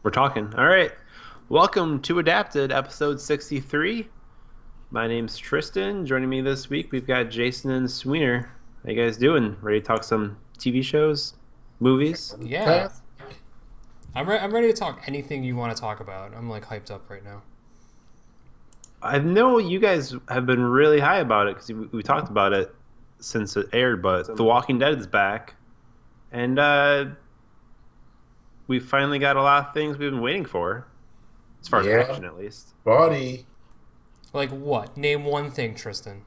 We're talking. All right. Welcome to Adapted, episode 63. My name's Tristan. Joining me this week, we've got Jason and Sweener. How you guys doing? Ready to talk some TV shows, movies? Yeah, Fantastic. I'm ready to talk anything you want to talk about. I'm like hyped up right now. I know you guys have been really high about it because we talked about it since it aired, but The Walking Dead is back. And we finally got a lot of things we've been waiting for, as far as Yeah, action at least. buddy. Like what? Name one thing, Tristan.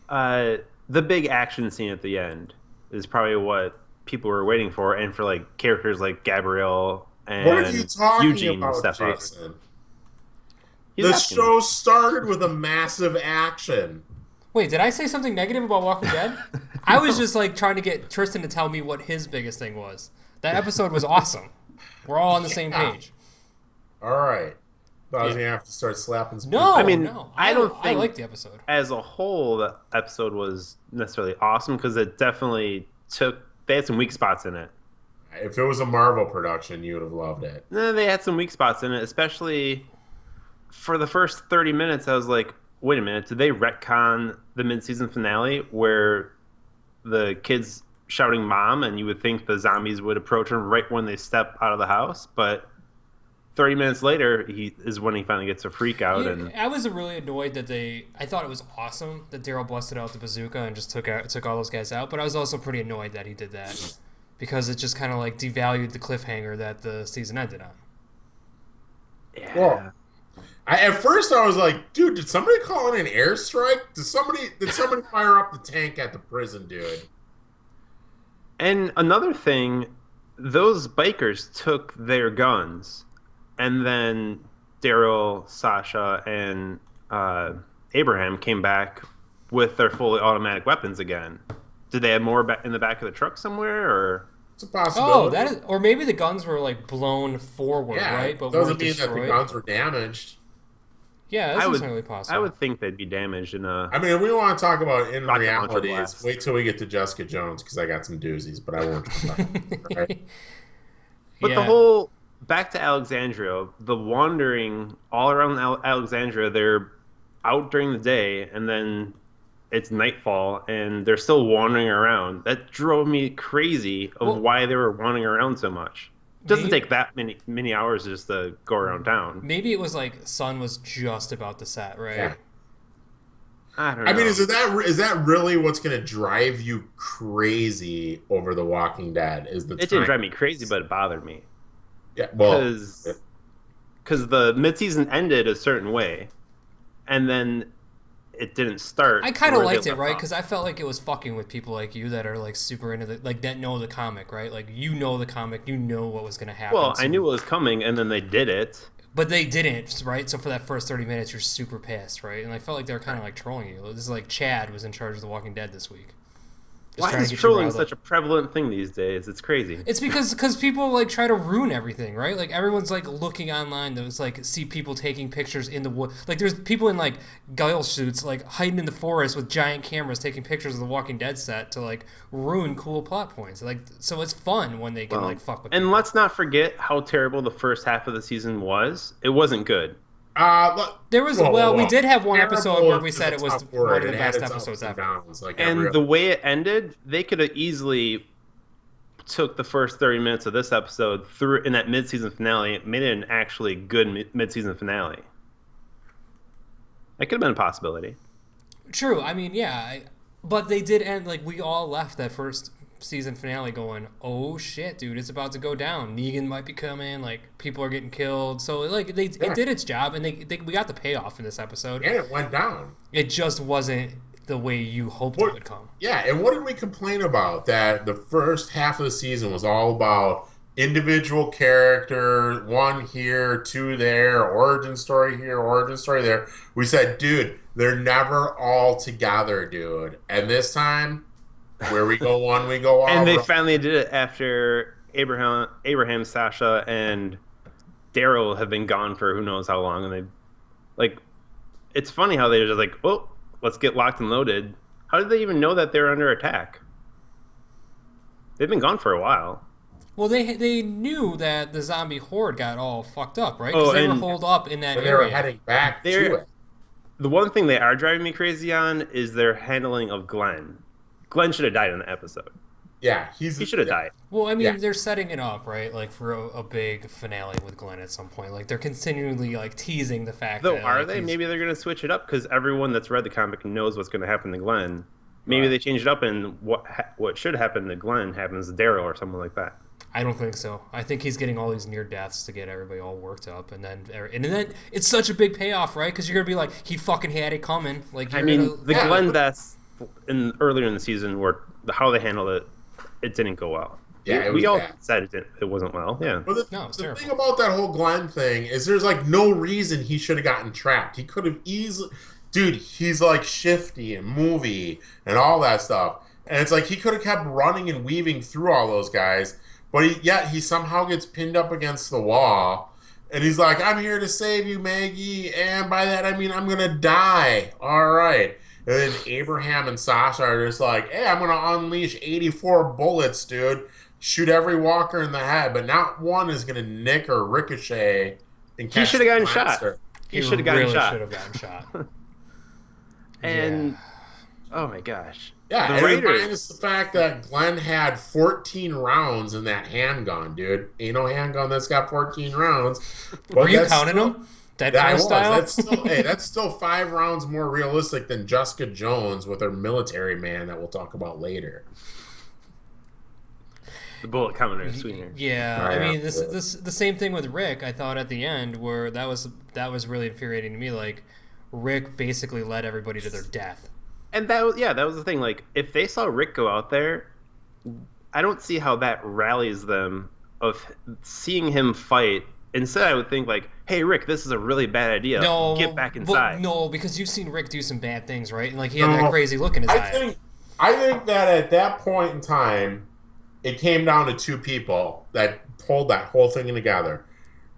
Uh, the big action scene at the end is probably what people were waiting for, and for like characters like Gabrielle What are you and talking Eugene to about, step up. Jason? He's The asking me. show started with a massive action. Wait, did I say something negative about Walking Dead? I was just like trying to get Tristan to tell me what his biggest thing was. That episode was awesome. We're all on the same Yeah. page. All right. Thought I was Yeah. going to have to start slapping some No, I mean, no. I don't I think- liked the episode. As a whole, the episode was necessarily awesome because it definitely took. They had some weak spots in it. people. If it was a Marvel production, you would have loved it. No, they had some weak spots in it, especially for the first 30 minutes. I was like, wait a minute, did they retcon the mid-season finale where the kids shouting mom and you would think the zombies would approach him right when they step out of the house? But 30 minutes later, he is when he finally gets a freak out. Yeah, And I was really annoyed that I thought it was awesome that Daryl busted out the bazooka and just took all those guys out. But I was also pretty annoyed that he did that because it just kind of like devalued the cliffhanger that the season ended on. yeah. Well, at first I was like, dude, did somebody call in an airstrike? Did somebody fire up the tank at the prison, dude? And another thing, those bikers took their guns, and then Daryl, Sasha, and Abraham came back with their fully automatic weapons again. Did they have more in the back of the truck somewhere, or? It's a possibility. Oh, that is, or maybe the guns were like blown forward, yeah, right? But doesn't weren't mean that the destroyed. guns were damaged. Yeah, that's I would, entirely possible. I would think they'd be damaged in a. I mean, if we want to talk about in Rocket launcher realities, blast. wait till we get to Jessica Jones because I got some doozies, but I won't. Right? But Yeah. the whole back to Alexandria, the wandering all around Alexandria, they're out during the day, and then it's nightfall, and they're still wandering around. That drove me crazy of Well- why they were wandering around so much. It doesn't Maybe- take that many hours just to go around town. Maybe it was like sun was just about to set, right? Yeah. I don't know. I mean, is that really what's going to drive you crazy over The Walking Dead? Is the it time? didn't drive me crazy, but it bothered me Yeah, well, because the mid-season ended a certain way, and then it didn't start. I kind of where they liked it, left right? off. Because I felt like it was fucking with people like you that are like super into the like that know the comic, right? Like you know the comic, you know what was gonna happen. Well, so- I knew it was coming, and then they did it. but they didn't, right? So for that first 30 minutes, you're super pissed, right? And I felt like they were kind of like trolling you. This is like Chad was in charge of The Walking Dead this week. Just Why trying to is get you trolling riled such up. a prevalent thing these days? It's crazy. It's because people like try to ruin everything, right? Like everyone's like looking online to like see people taking pictures in the wood. Like there's people in like guile suits like hiding in the forest with giant cameras taking pictures of the Walking Dead set to like ruin cool plot points. Like so it's fun when they can like fuck with And people. let's not forget how terrible the first half of the season was. It wasn't good. look, There was we did have one episode terrible where we is said a it was tough one word. of the It had best its episodes ups and ever. downs, like And every the way it ended, they could have easily took the first 30 minutes of this episode through in that mid-season finale, made it an actually good mid-season finale. That could have been a possibility. True. I mean, yeah, but they did end like we all left that first season finale going, "Oh shit, dude, it's about to go down. Negan might be coming. Like people are getting killed." So like it did its job, and we got the payoff in this episode. and it went down. It just wasn't the way you hoped What- it would come. Yeah, and what did we complain about? That the first half of the season was all about individual character, one here, two there, origin story here, origin story there. We said, dude, they're never all together, dude. And this time, where we go one, we go all. And they around. finally did it after Abraham, Sasha, and Daryl have been gone for who knows how long, and they like. It's funny how they're just like, well, let's get locked and loaded. How did they even know that they're under attack? They've been gone for a while. Well, they knew that the zombie horde got all fucked up, right? Oh, Because they were and holed up in that And they were area. heading back to they're it. the one thing they are driving me crazy on is their handling of Glenn. Glenn should have died in the episode. Yeah, He should have died. Well, I mean, Yeah. they're setting it up, right? Like for a big finale with Glenn at some point. Like they're continually like teasing the fact Though, that are like, they? Maybe they're going to switch it up because everyone that's read the comic knows what's going to happen to Glenn. Maybe Right. they change it up and what should happen to Glenn happens to Daryl or someone like that. I don't think so. I think he's getting all these near deaths to get everybody all worked up, and then it's such a big payoff, right? Because you're gonna be like, he fucking had it coming. Like I you're mean, gonna, the Yeah. Glenn deaths earlier in the season were how they handled it. It didn't go well. Yeah, it was we all bad. said it wasn't well. Yeah. But No, it's the terrible. thing about that whole Glenn thing is there's like no reason he should have gotten trapped. He could have easily, dude, he's like shifty and movie and all that stuff. And it's like he could have kept running and weaving through all those guys, but yet he somehow gets pinned up against the wall. And he's like, I'm here to save you, Maggie. And by that, I mean, I'm going to die. All right. And then Abraham and Sasha are just like, hey, I'm going to unleash 84 bullets, dude. Shoot every walker in the head, but not one is going to nick or ricochet and catch He should have gotten the shot. monster. He should have gotten really shot. should have gotten shot. And Yeah. oh my gosh. Yeah, The and Raiders- minus the fact that Glenn had 14 rounds in that handgun, dude. Ain't no handgun that's got 14 rounds. But Were you that's counting still- them? Yeah, I Deadpool was. style. That's still, hey, that's still 5 rounds more realistic than Jessica Jones with her military man that we'll talk about later. The bullet coming in sweetener. Yeah, Oh, I yeah. mean, this the same thing with Rick. I thought at the end where that was really infuriating to me. Like, Rick basically led everybody to their death. And that was the thing. Like, if they saw Rick go out there, I don't see how that rallies them of seeing him fight. Instead, I would think like, "Hey, Rick, this is a really bad idea. No, Get back well, inside." no, because you've seen Rick do some bad things, right? And like he had No. that crazy look in his I eye. think that at that point in time, it came down to 2 people that pulled that whole thing together.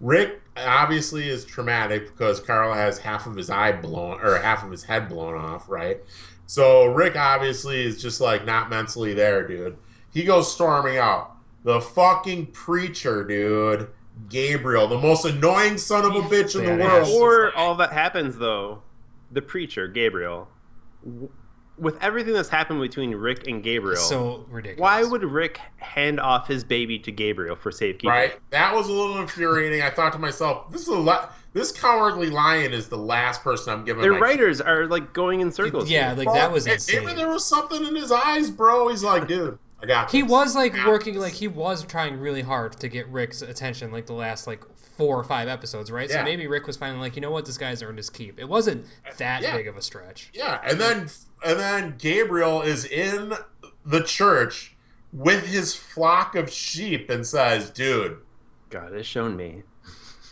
Rick obviously is traumatic because Carl has half of his eye blown or half of his head blown off, right? So Rick obviously is just like not mentally there, dude. He goes storming out. The fucking preacher, dude. Gabriel, the most annoying son of a bitch in the Badass. world. Before all that happens, though, the preacher Gabriel, with everything that's happened between Rick and Gabriel, So ridiculous. why would Rick hand off his baby to Gabriel for safekeeping? Right? That was a little infuriating. I thought to myself, this cowardly lion is the last person I'm giving Their my writers are like going in circles. Yeah, like that was Maybe insane. there was something in his eyes, bro. He's like, dude, I got He this. was like I got working, this. like he was trying really hard to get Rick's attention, like the last like 4 or 5 episodes, right? So Yeah. maybe Rick was finally like, you know what, this guy's earned his keep. It wasn't that Yeah. big of a stretch. Yeah, and then Gabriel is in the church with his flock of sheep and says, dude, God has shown me.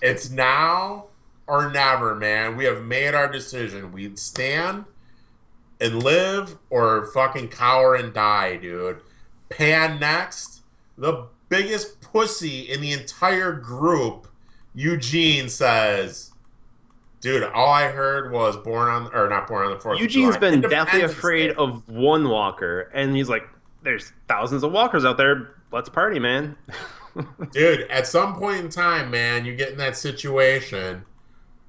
it's now or never, man. We have made our decision. We stand and live or fucking cower and die, dude. Pan next. The biggest pussy in the entire group, Eugene says, dude, all I heard was not born on the 4th of Eugene's July. been deathly Independence afraid Day. of one walker, and he's like, "There's thousands of walkers out there. Let's party, man." Dude, at some point in time, man, you get in that situation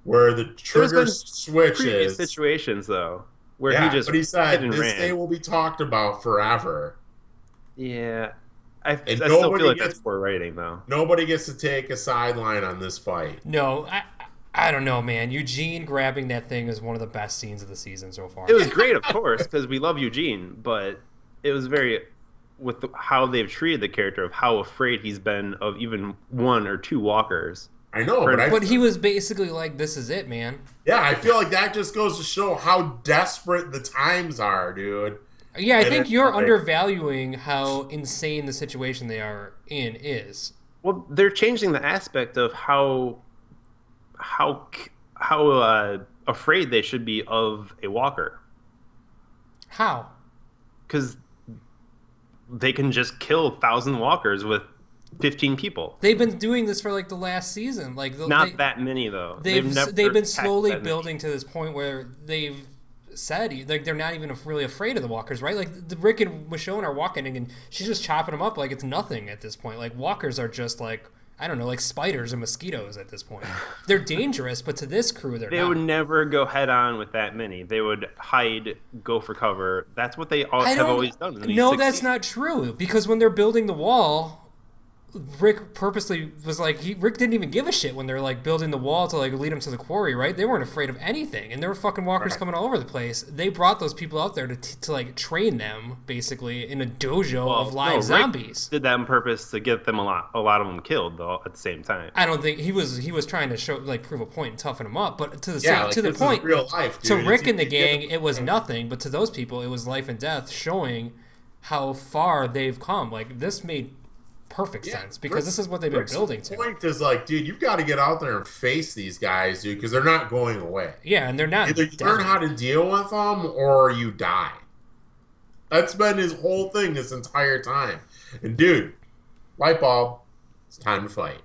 where the There's trigger been previous switches. situations though, where Yeah, he just but he hit said and this ran. day will be talked about forever. Yeah, I still nobody feel like gets- that's poor writing though. Nobody gets to take a sideline on this fight. No, I don't know, man. Eugene grabbing that thing is one of the best scenes of the season so far. It was great, of course, because we love Eugene, but it was very with how they've treated the character of how afraid he's been of even 1 or 2 walkers. I know, but But he was basically like, this is it, man. yeah, I feel like that just goes to show how desperate the times are, dude. Yeah, I And think it's you're like- undervaluing how insane the situation they are in is. Well, they're changing the aspect of how afraid they should be of a walker, How? because they can just kill 1,000 walkers with 15 people. They've been doing this for like the last season. Like Not that many though. They've never been attacked slowly that many. building to this point where they've said, like they're not even really afraid of the walkers, right? Like Rick and Michonne are walking, and she's just chopping them up like it's nothing at this point. Like walkers are just like, I don't know, like spiders and mosquitoes at this point. They're dangerous, but to this crew, they're They not. would never go head on with that many. They would hide, go for cover. That's what they have always done. In these No, 60s. that's not true. Because when they're building the wall, Rick purposely was like, Rick didn't even give a shit when they're like building the wall to like lead him to the quarry, right? They weren't afraid of anything, and there were fucking walkers coming all over the place. They brought those people out there to like train them basically in a dojo of live Rick zombies. did that on purpose to get them a lot of them killed though at the same time. I don't think he was trying to show like prove a point and toughen them up, but to the Yeah, like, to the this is point, real life, to dude. Rick and the You gang, get- it was nothing, but to those people, it was life and death, showing how far they've come. Like this made perfect sense because this is what they've been Rick's building to. point is like, dude, you've got to get out there and face these guys, dude, because they're not going away. Yeah, and they're not. Either you learn how to deal with them or you die. That's been his whole thing this entire time. And dude, light bulb, it's time to fight.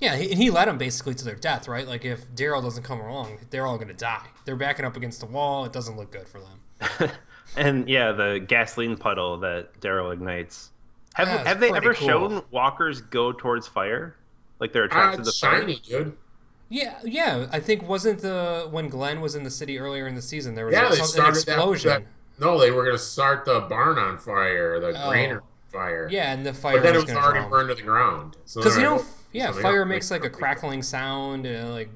Yeah, and he led them basically to their death, right? Like if Daryl doesn't come along, they're all going to die. They're backing up against the wall. It doesn't look good for them. And yeah, the gasoline puddle that Daryl ignites. That's Have they pretty ever cool. shown walkers go towards fire? Like they're attracted to It's fire? shiny, dude. Yeah. I think wasn't when Glenn was in the city earlier in the season there was Yeah, they an started explosion. No, they were going to start the barn on fire, the granary on fire. Yeah, and the fire. But then it was gonna already drown. burned to the ground. So Because they're you know, like, something fire else. makes like a crackling sound, and like,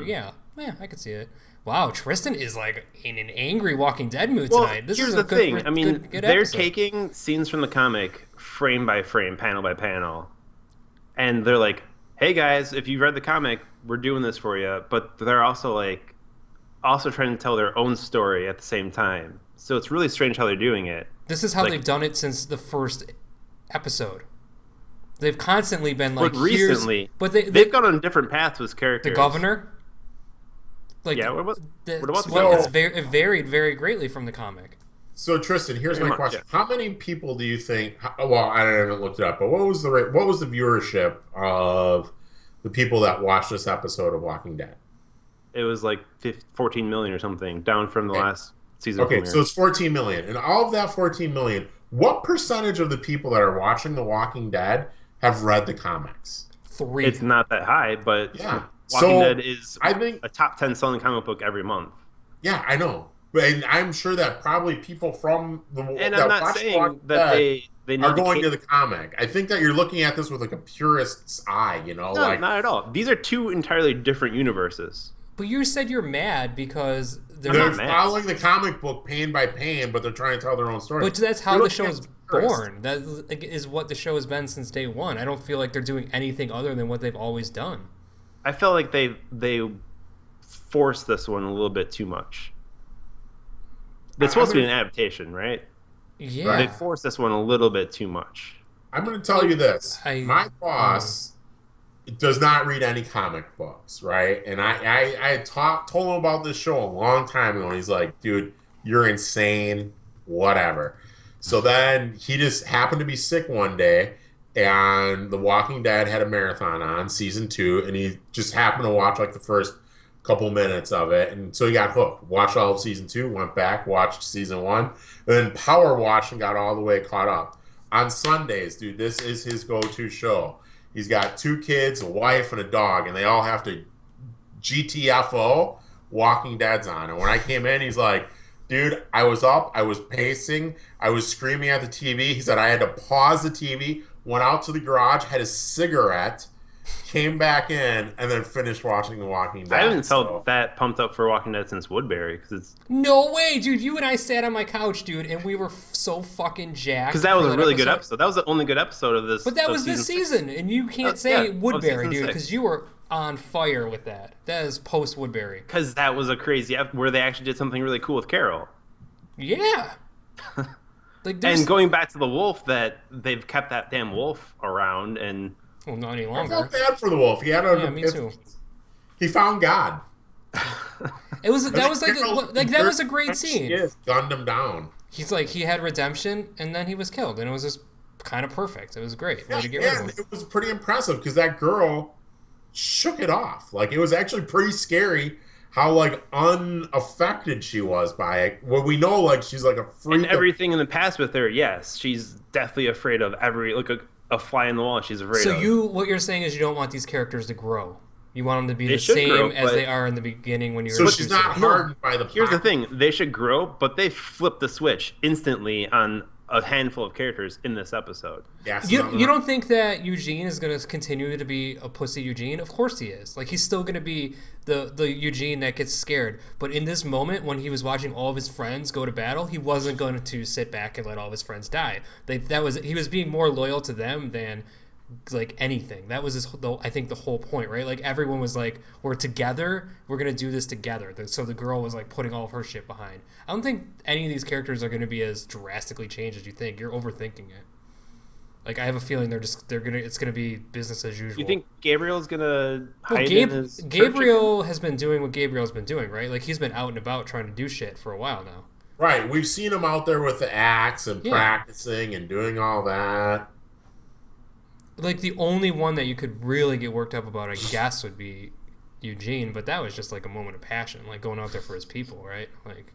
yeah, I could see it. Wow, Tristan is like in an angry Walking Dead mood Well, tonight. This here's is the a good, thing. I mean, good they're episode. taking scenes from the comic frame by frame, panel by panel, and they're like, "Hey guys, if you've read the comic, we're doing this for you." But they're also trying to tell their own story at the same time. So it's really strange how they're doing it. This is how like- they've done it since the first episode. They've constantly been like, But recently, but they've gone on different paths with characters. the governor. Like, Yeah, what about the it varied very greatly from the comic. So Tristan, here's Very my much, question: How many people do you think? Well, I haven't looked it up, but what was the viewership of the people that watched this episode of Walking Dead? It was like 14 million or something, down from the last season. Okay, premiere. so it's 14 million, and all of that 14 million, what percentage of the people that are watching The Walking Dead have read the comics? 3. It's not that high, but Yeah. Walking So, Dead is I think, a top 10 selling comic book every month. yeah, I know, and I'm sure that probably people from the And that I'm not watch The saying Walking that Dead they need are going to to the comic. I think that you're looking at this with like a purist's eye, you know, No, like not at all. These are two entirely different universes. But you said you're mad because they're not mad. following the comic book pane by pane, but they're trying to tell their own story. But that's how You're the looking show at is purists. born. That is what the show has been since day one. I don't feel like they're doing anything other than what they've always done. I felt like they forced this one a little bit too much. It's supposed to be an adaptation, right? Yeah. They forced this one a little bit too much. I'm going to tell you this: my boss Mm. does not read any comic books, right? And I told him about this show a long time ago, and he's like, "Dude, you're insane, whatever." So then he just happened to be sick one day, and The Walking Dead had a marathon on season 2, and he just happened to watch like the first couple minutes of it, and so he got hooked. Watched all of season 2, went back, watched season 1, and then power watched and got all the way caught up. On Sundays, dude, this is his go-to show. He's got 2 kids, a wife, and a dog, and they all have to GTFO. Walking Dead's on, and when I came in, he's like, "Dude, I was up, I was pacing, I was screaming at the TV." He said I had to pause the TV, went out to the garage, had a cigarette, came back in, and then finished watching The Walking Dead. I haven't So- felt that pumped up for Walking Dead since Woodbury because it's No way, dude. You and I sat on my couch, dude, and we were so fucking jacked. because that was for a really good episode. That was the only good episode of this. But that of was this six. season, and you can't Oh, say yeah, of Woodbury, season dude, 6. because you were on fire with that. That is post Woodbury. Because that was a crazy where they actually did something really cool with Carol. Yeah. Like there's And going back to the wolf, that they've kept that damn wolf around, and well, not any I longer. felt bad for the wolf. He had Yeah, me too. He found God. It was that was Carol- that was a great scene. Yes, gunned him down. He's like he had redemption, and then he was killed, and it was just kind of perfect. It was great. Way to get rid Yeah, of him. it was pretty impressive because that girl shook it off. Like, it was actually pretty scary how like unaffected she was by it. Well, we know like she's like a And freak. everything in the past with her, yes, she's definitely afraid of every like a fly in the wall. She's afraid So of. what you're saying is you don't want these characters to grow. You want them to be They the should same grow, as they but are in the beginning when you So were she's not introducing them. hardened by the. here's the thing: they should grow, but they flip the switch instantly on a handful of characters in this episode. Yes, You don't think that Eugene is going to continue to be a pussy Eugene? Of course he is. Like, he's still going to be the Eugene that gets scared. But in this moment, when he was watching all of his friends go to battle, he wasn't going to sit back and let all of his friends die. He was being more loyal to them than like anything. That was I think the whole point, right? Like, everyone was like, we're together, we're gonna do this together. So the girl was like putting all of her shit behind. I don't think any of these characters are gonna be as drastically changed as you think. You're overthinking it. Like, I have a feeling it's gonna be business as usual. You think Gabriel's gonna well, hide in his Gabriel has been doing what Gabriel's been doing, right? Like, he's been out and about trying to do shit for a while now. Right, we've seen him out there with the axe and Yeah. practicing and doing all that. Like, the only one that you could really get worked up about, I guess, would be Eugene, but that was just like a moment of passion, like going out there for his people, right? Like,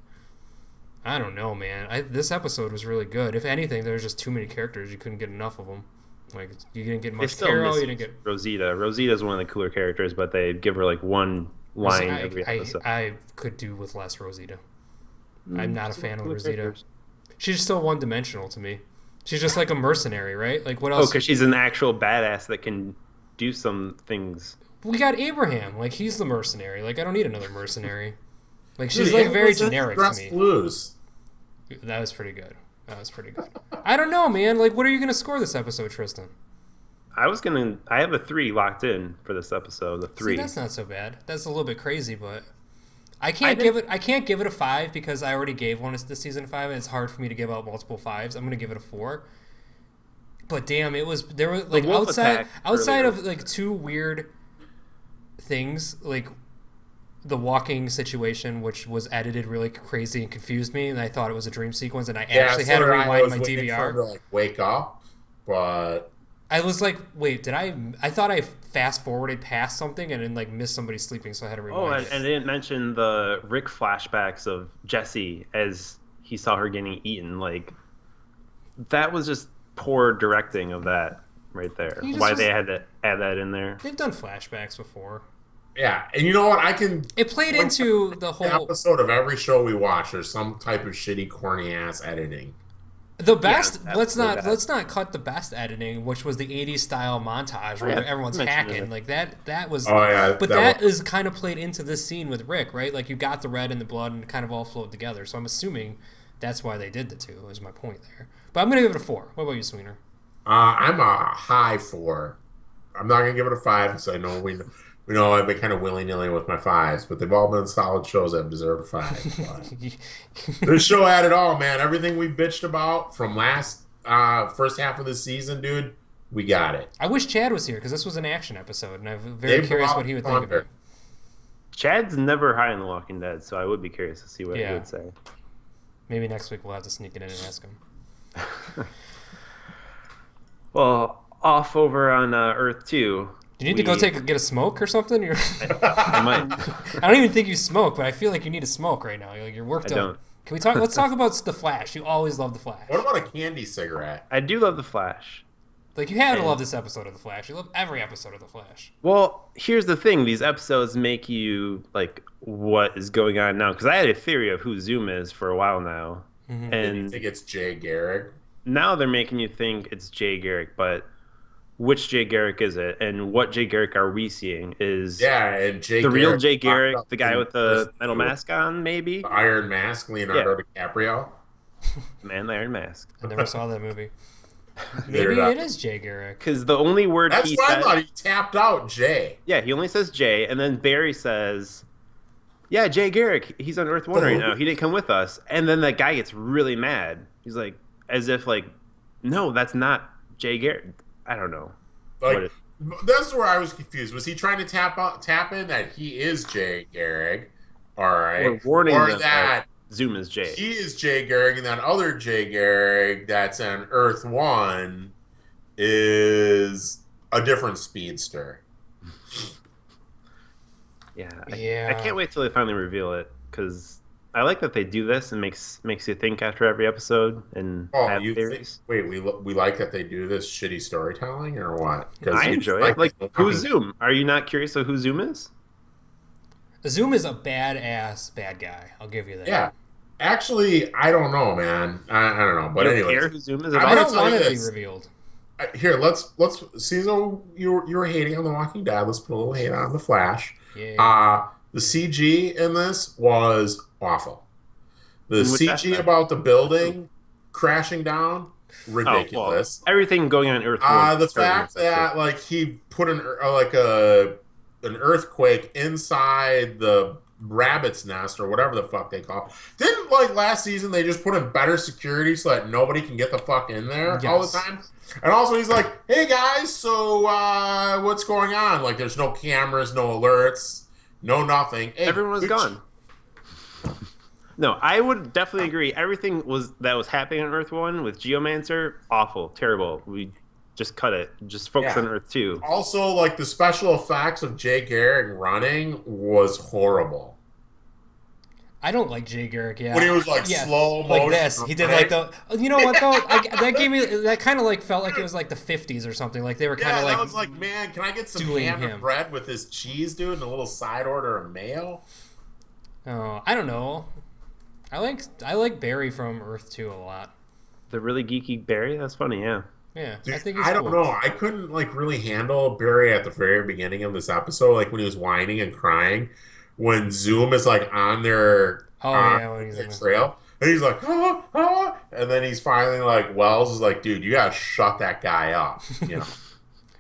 I don't know, man. This episode was really good. If anything, there was just too many characters. You couldn't get enough of them. Like, you didn't get They much still Carol. miss You didn't get Rosita. Rosita's one of the cooler characters, but they give her like one line every episode. I could do with less Rosita. I'm not a fan of Cooler Rosita. characters. She's still one-dimensional to me. She's just like a mercenary, right? Like, what Oh, else? because she's an actual badass that can do some things. We got Abraham. Like, he's the mercenary. Like, I don't need another mercenary. Like, she's Dude, like it very was generic to Dress me. Blues. That was pretty good. I don't know, man. Like, what are you gonna score this episode, Tristan? I have a 3 locked in for this episode. A 3. See, that's not so bad. That's a little bit crazy, but I think- can't give it a 5 because I already gave one this season 5, and it's hard for me to give out multiple 5s. I'm gonna give it a 4. But damn, there were like wolf outside attack earlier. of like 2 weird things, like the walking situation, which was edited really crazy and confused me, and I thought it was a dream sequence, and I actually had to rewind my was waiting for DVR. him to like wake up, but I was like, wait, I thought I fast forwarded past something and then like missed somebody sleeping, so I had to rewind. Oh, it. and I didn't mention the Rick flashbacks of Jesse as he saw her getting eaten. Like, that was just poor directing of that right there. They had to add that in there. They've done flashbacks before. yeah. And you know what? It played into the whole episode of every show we watch. There's some type of shitty, corny ass editing. the best. Yeah, let's absolutely not cut the best editing, which was the '80s style montage where Yeah, everyone's I mentioned hacking it. like that. That was. Oh yeah, But that is kind of played into this scene with Rick, right? Like, you got the red and the blood and it kind of all flowed together. So I'm assuming that's why they did the two. Is my point there. But I'm gonna give it a 4. What about you, Sweener? I'm a high 4. I'm not gonna give it a 5 because I know we know I've been kind of willy nilly with my 5s, but they've all been solid shows that deserve a 5. But this show had it all, man. Everything we bitched about from last first half of the season, dude, we got it. I wish Chad was here because this was an action episode, and I'm very They curious brought what he would think of thunder. it. Chad's never high in The Walking Dead, so I would be curious to see what Yeah. he would say. Maybe next week we'll have to sneak it in and ask him. Well, off over on Earth 2. Do you need to go get a smoke or something? I might. I don't even think you smoke, but I feel like you need a smoke right now. Like, you're worked I up. don't. Can we talk? Let's talk about the Flash. You always love the Flash. What about a candy cigarette? I do love The Flash. Like, you had to love this episode of the Flash. You love every episode of the Flash. Well, here's the thing. These episodes make you, like, what is going on now? Because I had a theory of who Zoom is for a while now. Mm-hmm. And you And think it's Jay Garrick? now they're making you think it's Jay Garrick, but which Jay Garrick is it? And what Jay Garrick are we seeing? Is Yeah, and Jay the real Garrick Jay popped Garrick up the guy in with the first metal two. mask on, maybe? The Iron Mask, Leonardo DiCaprio. Man, the Iron Mask. I never saw that movie. They're Maybe not- it is Jay Garrick. Because the only word That's he what I said... thought. He tapped out Jay. Yeah, he only says Jay, and then Barry says, yeah, Jay Garrick, he's on Earth 1 right now. He didn't come with us. And then that guy gets really mad. He's like, as if like, no, that's not Jay Garrick. I don't know. Like, that's where I was confused. Was he trying to tap in that he is Jay Garrick? All right. Or warning or them that Zoom is Jay. he is Jay Garrick and that other Jay Garrick that's on Earth 1 is a different speedster. Yeah, I Yeah. can't wait till they finally reveal it because I like that they do this and makes you think after every episode and Oh, have you think? theories. Wait, we like that they do this shitty storytelling or what? Because I you enjoy it. like Like, The who's Walking. Zoom? Are you not curious of who Zoom is? Zoom is a badass bad guy. I'll give you that. Yeah, actually, I don't know, man. I don't know, You but don't anyways, care who Zoom is at I'm I all? gonna don't tell want you it to be this. revealed. Here, let's see. So you were hating on The Walking Dead. Let's put a little hate on The Flash. Yeah. The CG in this was awful. The In which CG aspect? about the building crashing down, Oh well, ridiculous. everything going on Earth One The is terrible in fact this episode. that like he put like a an earthquake inside the rabbit's nest or whatever the fuck they call it. Didn't like last season they just put in better security so that nobody can get the fuck in there all the Yes. time? And also he's like, hey guys, so what's going on? Like there's no cameras, no alerts, no nothing. Hey, Everyone was gone. No, I would definitely agree. Everything that was happening on Earth One with Geomancer, awful, terrible. We just cut it. Just focus Yeah. on Earth Two. Also, like the special effects of Jay Garrick running was horrible. I don't like Jay Garrick. Yeah. When he was like Yeah, slow like motion, this. He did right? like the. You know what though? That gave me that kind of like felt like it was like the 50s or something. Like they were kind Yeah, of and like. I was like, man, can I get some doing ham him. and bread with this cheese, dude, and a little side order of mayo? Oh, I don't know. I like Barry from Earth 2 a lot. The really geeky Barry. That's funny. Yeah. Yeah, Dude, I think he's I don't cool. know. I couldn't like really handle Barry at the very beginning of this episode, like when he was whining and crying. When Zoom is like on their Oh yeah, when he's in the- trail, and he's like, and then he's finally like, Wells is like, dude, you gotta shut that guy up, you know.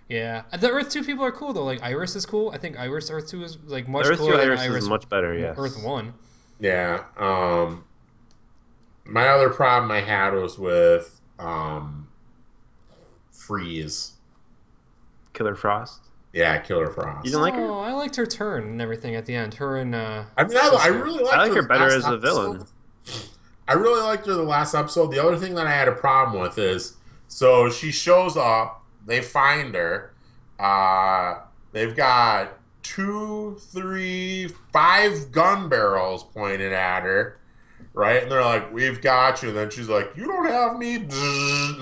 Yeah, the Earth 2 people are cool though. Like Iris is cool. I think Iris Earth 2 is like much Earth Two cooler than Iris Iris is much better. Yes. Earth 1. Yeah. My other problem I had was with Freeze. Killer Frost. Yeah, Killer Frost. You don't like her? Oh, I liked her turn and everything at the end. Her and I mean, I really liked I like her the better last as a episode. villain. I really liked her the last episode. The other thing that I had a problem with is, so she shows up, they find her, they've got 2, 3, 5 gun barrels pointed at her, right? And they're like, we've got you. And then she's like, you don't have me. And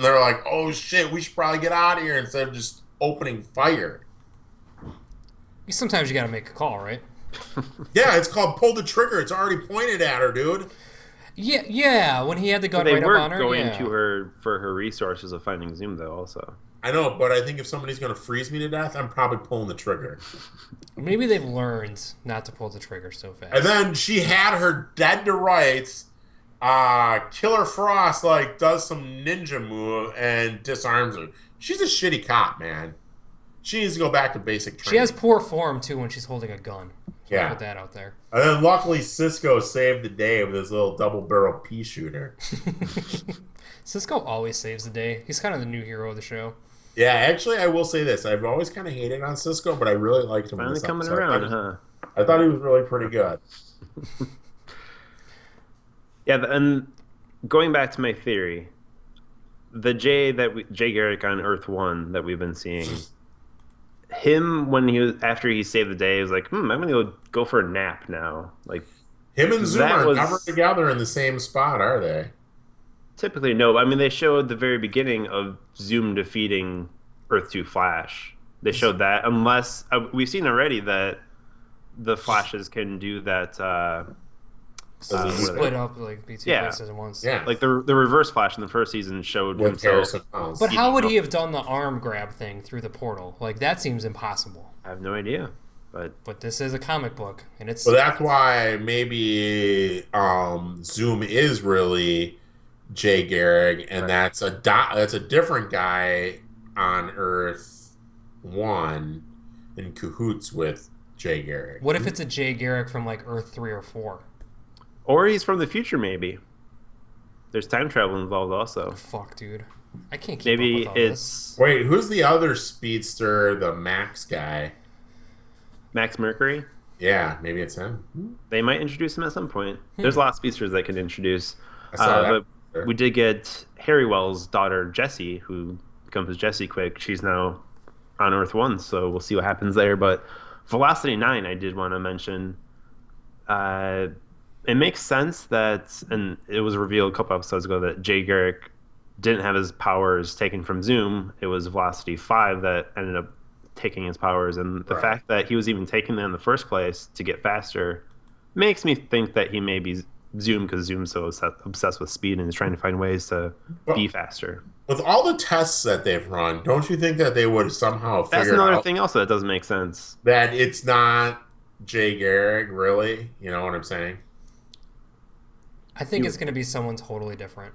they're like, oh shit, we should probably get out of here instead of just opening fire. Sometimes you gotta make a call, right? Yeah, it's called pull the trigger. It's already pointed at her, dude. Yeah. When he had the gun They right were up on her, going yeah. to her for her resources of finding Zoom, though. Also, I know, but I think if somebody's going to freeze me to death, I'm probably pulling the trigger. Maybe they've learned not to pull the trigger so fast. And then she had her dead to rights. Killer Frost like does some ninja move and disarms her. She's a shitty cop, man. She needs to go back to basic training. She has poor form too when she's holding a gun. So Yeah. Put that out there. And then luckily Cisco saved the day with his little double barrel pea shooter. Cisco always saves the day. He's kind of the new hero of the show. Yeah, actually, I will say this: I've always kind of hated on Cisco, but I really liked him. in finally this coming episode. around, huh? I thought he was really pretty good. Yeah, and going back to my theory, the Jay Garrick on Earth One that we've been seeing, him when after he saved the day, he was like, I'm gonna go for a nap now. Like Him and Zoom That are was- never together in the same spot, are they? typically no, I mean they showed the very beginning of Zoom defeating Earth Two Flash. They showed that unless we've seen already that the Flashes can do that. So what are they? split up like be two Yeah. places at once. Yeah, Like the Reverse Flash in the first season showed with himself. Harrison Wells. But how would he have done the arm grab thing through the portal? Like that seems impossible. I have no idea, but But this is a comic book, and it's Well, that's why maybe Zoom is really Jay Garrick, and that's a different guy on Earth 1 in cahoots with Jay Garrick. what if it's a Jay Garrick from like Earth 3 or 4? or he's from the future. Maybe there's time travel involved also. Fuck, dude. I can't keep Maybe up with all this. it's Wait, who's the other speedster, the Max guy? Max Mercury. Yeah, maybe it's him. They might introduce him at some point. There's a lot of speedsters they can introduce. I saw that. But we did get Harry Wells' daughter Jessie, who becomes Jessie Quick. She's now on Earth One, so we'll see what happens there. But Velocity 9, I did want to mention. Uh, it makes sense that, and it was revealed a couple episodes ago that Jay Garrick didn't have his powers taken from Zoom. It was Velocity 5 that ended up taking his powers, and the Right. fact that he was even taking them in the first place to get faster makes me think that he may be Zoom because Zoom's so obsessed with speed and is trying to find ways to But be faster. with all the tests that they've run, don't you think that they would somehow That's figure another out thing also that doesn't make sense. that it's not Jay Garrick, really? You know what I'm saying? I think it's going to be someone totally different.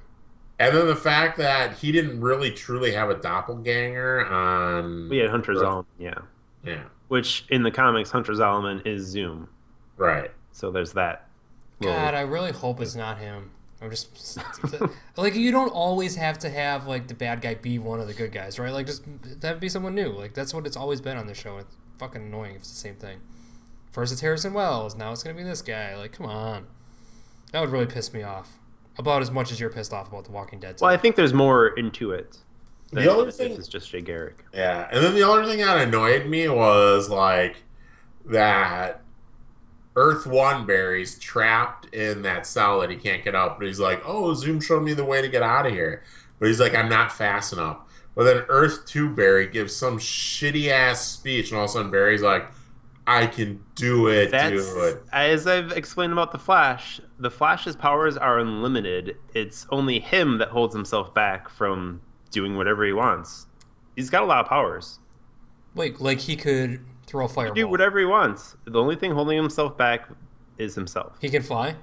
And then the fact that he didn't really truly have a doppelganger on. We had Hunter Earth. Zolomon, yeah. Yeah, Which in the comics, Hunter Zolomon is Zoom. right. So there's that. God, I really hope it's not him. I'm just like, you don't always have to have like the bad guy be one of the good guys, right? Like, just that'd be someone new. Like, that's what it's always been on this show. It's fucking annoying if it's the same thing. First it's Harrison Wells, now it's gonna be this guy. Like, come on, that would really piss me off. About as much as you're pissed off about The Walking Dead. Well, I think there's more into it. The other thing is just Jay Garrick. Yeah, and then the other thing that annoyed me was like that Earth One Barry's trapped in that cell that he can't get out, but he's like, "Oh, Zoom showed me the way to get out of here," but he's like, "I'm not fast enough." But then Earth Two Barry gives some shitty ass speech, and all of a sudden Barry's like, "I can do it, dude." As I've explained about the Flash's powers are unlimited. It's only him that holds himself back from doing whatever he wants. He's got a lot of powers. Wait, like he could throw a He fireball. can do whatever he wants. The only thing holding himself back is himself. He can fly.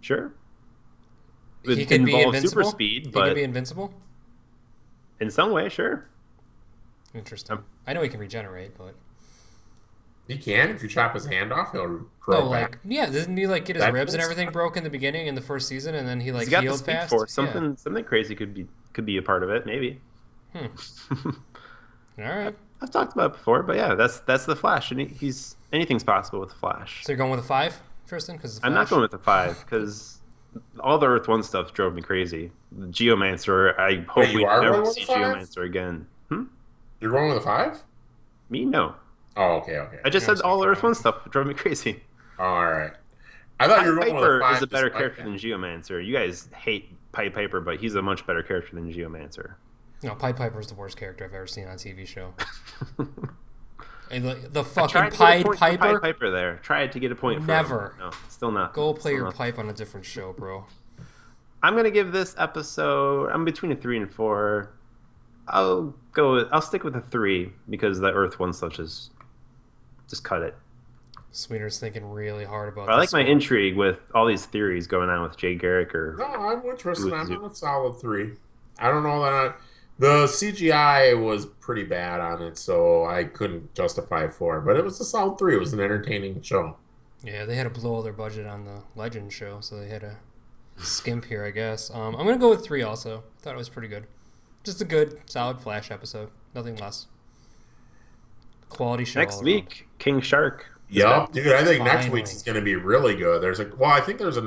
Sure. He It could be involves invincible. super speed, He but could be invincible. in some way, sure. Interesting. I know he can regenerate, but He can if you chop his hand off, he'll grow oh, back. like yeah, doesn't he like get his That ribs and is- everything broke in the beginning in the first season, and then he like He's got the healed speed fast? force. Something crazy could be a part of it, maybe. Yeah. All right. I've talked about it before, but yeah, that's the Flash, and he's anything's possible with the Flash. So you're going with a 5, Tristan? Because I'm not going with the 5 because all the Earth One stuff drove me crazy. The Geomancer, I hope you we are never going with see the 5? Geomancer again. You're going with a 5? Me, no. Oh, okay. I just Yeah, said all the so Earth One stuff drove me crazy. All right. I thought you were going with a Piper 5. is a better despite character that. than Geomancer. You guys hate Pied Piper, but he's a much better character than Geomancer. No, Pied Piper's the worst character I've ever seen on a TV show. And the Tried fucking to get a Pied point for Piper. Pied Piper there. Tried to get a point for Never. him. No, still not. Go play Still your not. pipe on a different show, bro. I'm gonna give this episode. I'm between a 3 and 4. I'll stick with a 3 because the Earth One stuff just cut it. Sweeter's thinking really hard about I like this my one. intrigue with all these theories going on with Jay Garrick No, I'm with Tristan. With I'm Zoom. on a solid 3. I don't know that the CGI was pretty bad on it, so I couldn't justify 4. But it was a solid 3. It was an entertaining show. Yeah, they had to blow all their budget on the Legend show, so they had to skimp here, I guess. I'm gonna go with 3 also. Thought it was pretty good. Just a good, solid Flash episode. Nothing less. Quality show. next all around. week. King Shark. Yup, dude. I think next Finally. week's is going to be really good. I think there's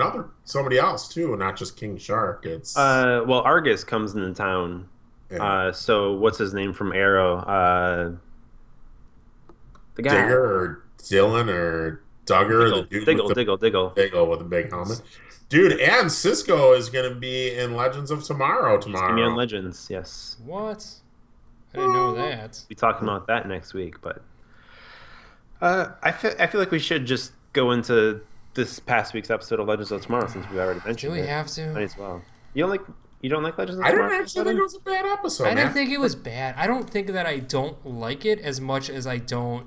somebody else too, not just King Shark. It's Well, Argus comes into town. yeah. So what's his name from Arrow? The guy. Digger or Dylan or Duggar, the dude with the Diggle. Diggle with the big helmet. Dude, and Cisco is going to be in Legends of Tomorrow He's gonna be on tomorrow. Legends. Yes, What? I didn't know that. be talking about that next week. But I feel like we should just go into this past week's episode of Legends of Tomorrow since we already Do mentioned we it. have to? Might as well. You don't like Legends of I Tomorrow? didn't actually think it was a bad episode, I man. didn't think it was bad. I don't think that I don't like it as much as I don't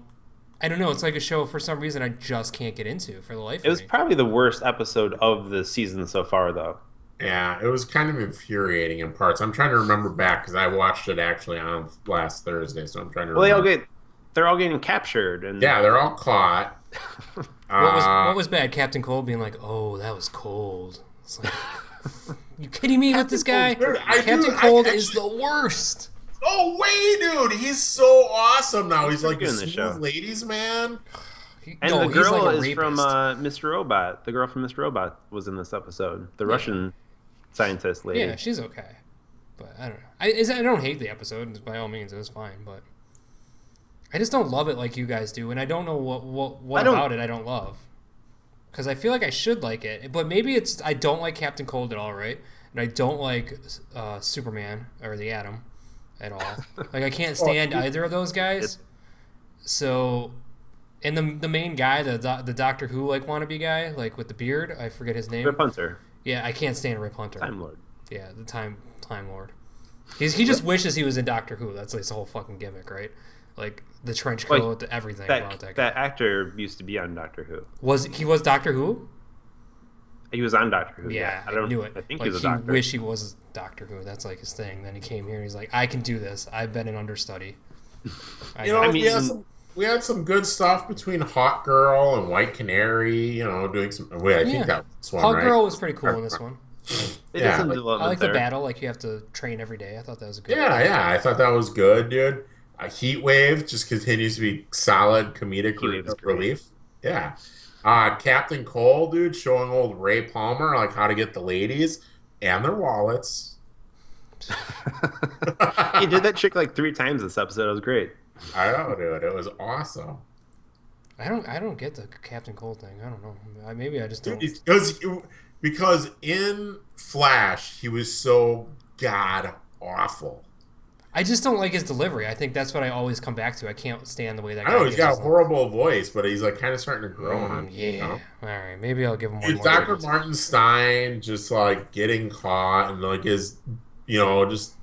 know. It's like a show for some reason I just can't get into for the life It of was me. probably the worst episode of the season so far, though. Yeah, it was kind of infuriating in parts. I'm trying to remember back because I watched it actually on last Thursday, so I'm trying to Well, remember. they're all getting captured, and Yeah, they're all caught. What was bad? Captain Cold being like, "Oh, that was cold." It's like, you kidding me with this guy? Cold, dude, Captain Cold is the worst. Oh, way, dude. He's so awesome now. He's like good a in the smooth show. ladies man. And No, the he's girl like a is from rapist. Mr. Robot. The girl from Mr. Robot was in this episode. The Russian scientist lady. Yeah, she's okay, but I don't know. I don't hate the episode by all means. It was fine, but I just don't love it like you guys do, and I don't know what I don't- about it I don't love. Because I feel like I should like it, but maybe it's I don't like Captain Cold at all, right? And I don't like Superman or the Atom at all. Like I can't stand either of those guys. So, and the main guy, the Doctor Who like wannabe guy, like with the beard, I forget his name. Rip Hunter, Yeah, I can't stand Rip Hunter. Time Lord. Yeah, the Time Lord. He just wishes he was in Doctor Who. That's like his whole fucking gimmick, right? Like the trench coat, everything about that guy. That actor used to be on Doctor Who. Was Doctor Who? He was on Doctor Who. Yeah, I knew it. I think like, he was a doctor. Wish he was Doctor Who. That's like his thing. Then he came here. And he's like, I can do this. I've been an understudy. We had some good stuff between Hawk Girl and White Canary. Doing some. Wait, I think that was this one, Hawk right? Girl was pretty cool in this one. They did some I development like there. the battle. Like you have to train every day. I thought that was a good. Yeah, I thought that was good, dude. Heat Wave just continues to be solid comedic Wave is great. relief. Yeah. Captain Cole, dude, showing old Ray Palmer like how to get the ladies and their wallets. He did that trick like 3 times this episode. It was great. I know, dude. It was awesome. I don't get the Captain Cold thing. I don't know. Maybe I just don't. Dude, because in Flash, he was so god awful. I just don't like his delivery. I think that's what I always come back to. I can't stand the way that guy I know he's got a is. horrible voice, but he's like kind of starting to grow on. Yeah. All right. Maybe I'll give him one Dude, more. Dr. chance. Martin Stein just like getting caught and like his, just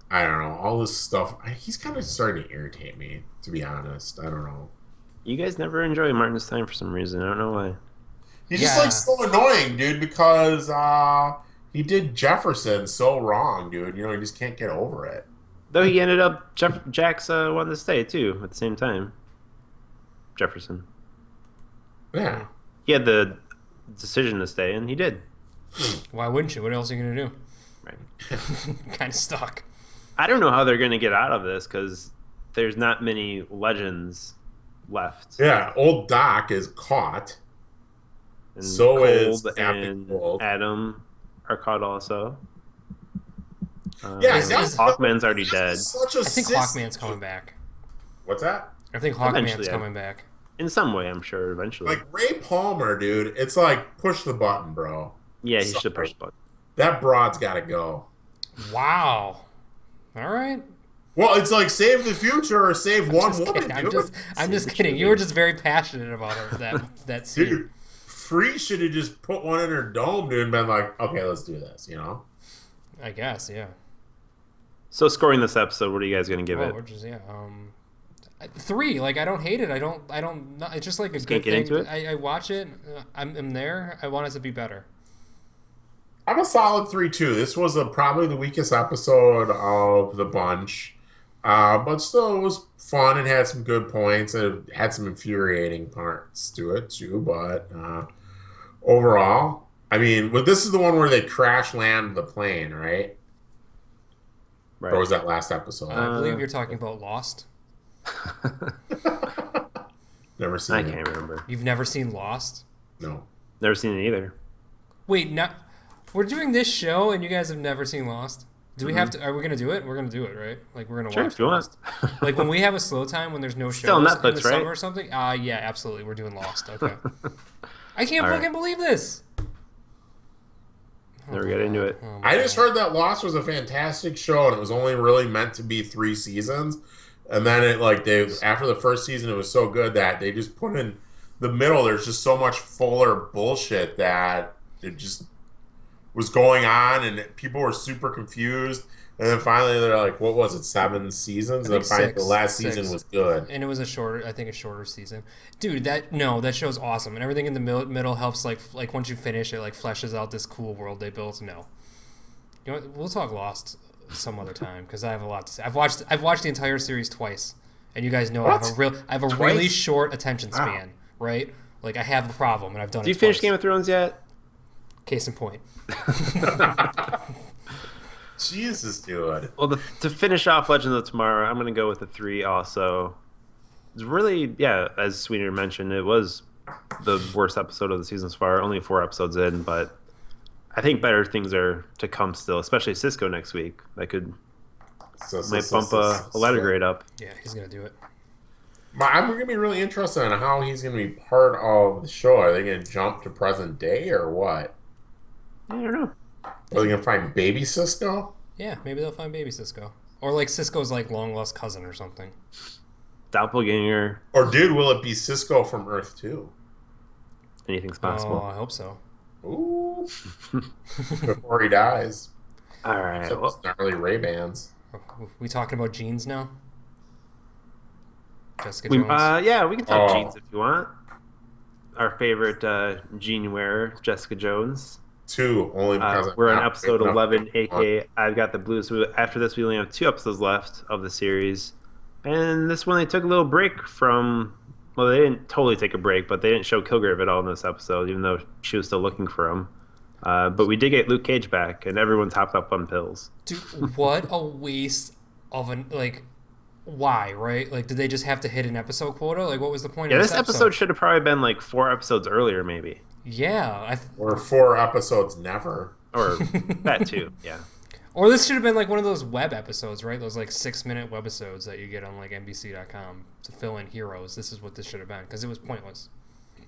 I don't know, all this stuff. He's kind of starting to irritate me, to be honest. I don't know. You guys never enjoy Martin Stein for some reason. I don't know why. He's just like so annoying, dude, because he did Jefferson so wrong, dude. He just can't get over it. Though he ended up, Jax wanted to stay too at the same time. Jefferson. Yeah. He had the decision to stay, and he did. Why wouldn't you? What else are you gonna do? Right. Kind of stuck. I don't know how they're going to get out of this because there's not many legends left. Yeah, old Doc is caught. And So Cold is Captain and Cold. Adam are caught also. Yeah, Hawkman's already dead. Such a I think sis- Hawkman's coming back. What's that? I think Eventually, Hawkman's coming back. In some way, I'm sure, eventually. Like Ray Palmer, dude. It's like push the button, bro. Yeah, he Sorry. should push the button. That broad's got to go. Wow. All right. Well, it's like save the future or save one Just woman, kidding. dude. I'm just kidding. You were just very passionate about her that scene. Dude, Free should have just put one in her dome, dude, and been like, okay, let's do this, I guess, yeah. So, scoring this episode, what are you guys going to give it? We're just 3. Like I don't hate it. I don't. It's just like a Just good can't get thing. into it? I watch it. I'm there. I want it to be better. I'm a solid 3-2. This was probably the weakest episode of the bunch. But still, it was fun. It had some good points. It had some infuriating parts to it, too. But overall, I mean, this is the one where they crash land the plane, right? Right. Or was that last episode? I believe you're talking about Lost. Never seen I it. can't remember. You've never seen Lost? No. Never seen it either. Wait, no. We're doing this show and you guys have never seen Lost? Do we have to? Are we gonna do it? We're gonna do it, right? Like we're gonna Sure, watch if you want. Lost. Like when we have a slow time when there's no shows Still in Netflix, the right? summer or something. Yeah, absolutely. We're doing Lost. Okay. I can't All right. fucking believe this. Never get into it. Oh my I just God. heard that Lost was a fantastic show and it was only really meant to be 3 seasons. And then after the first season, it was so good that they just put in the middle. There's just so much fuller bullshit that it just was going on and people were super confused. And then finally they're like, what was it, 7 seasons? And then think finally the 6. last 6. season was good. And it was a shorter season. Dude, that show's awesome. And everything in the middle helps like once you finish it, like fleshes out this cool world they built. No. You know what? We'll talk Lost some other time because I have a lot to say. I've watched the entire series twice. And you guys know I have a really short attention span, right? Like I have a problem and I've done it Do you twice. finish Game of Thrones yet? Case in point. Jesus, dude. Well, to finish off Legends of Tomorrow, I'm going to go with a 3 also. It's really, as Sweeter mentioned, it was the worst episode of the season so far. Only 4 episodes in, but I think better things are to come still, especially Cisco next week. That could Might bump a letter grade up. Yeah, he's gonna do it. I'm going to be really interested in how he's going to be part of the show. Are they going to jump to present day or what? I don't know. Are they going to find baby Cisco? Yeah, maybe they'll find baby Cisco. Or like Cisco's like long lost cousin or something. Doppelganger. Or dude, will it be Cisco from Earth 2? Anything's possible. Oh, I hope so. Ooh. Before he dies. All right. Except it's gnarly Ray-Bans. We talking about jeans now? Jessica Jones? Yeah, we can talk jeans if you want. Our favorite jean wearer, Jessica Jones. 2, only because we're on episode 11, aka I've Got the Blues. So after this, we only have 2 episodes left of the series. And this one, they took a little break from... Well, they didn't totally take a break, but they didn't show Kilgrave at all in this episode, even though she was still looking for him. But we did get Luke Cage back, and everyone's hopped up on pills. Dude, what a waste of an... Like, why, right? Like, did they just have to hit an episode quota? Like, what was the point of this episode should have probably been like 4 episodes earlier, maybe. Yeah. Or 4 episodes never. Or that too, yeah. Or this should have been like one of those web episodes, right? Those like 6-minute webisodes that you get on like NBC.com to fill in heroes. This is what this should have been, because it was pointless.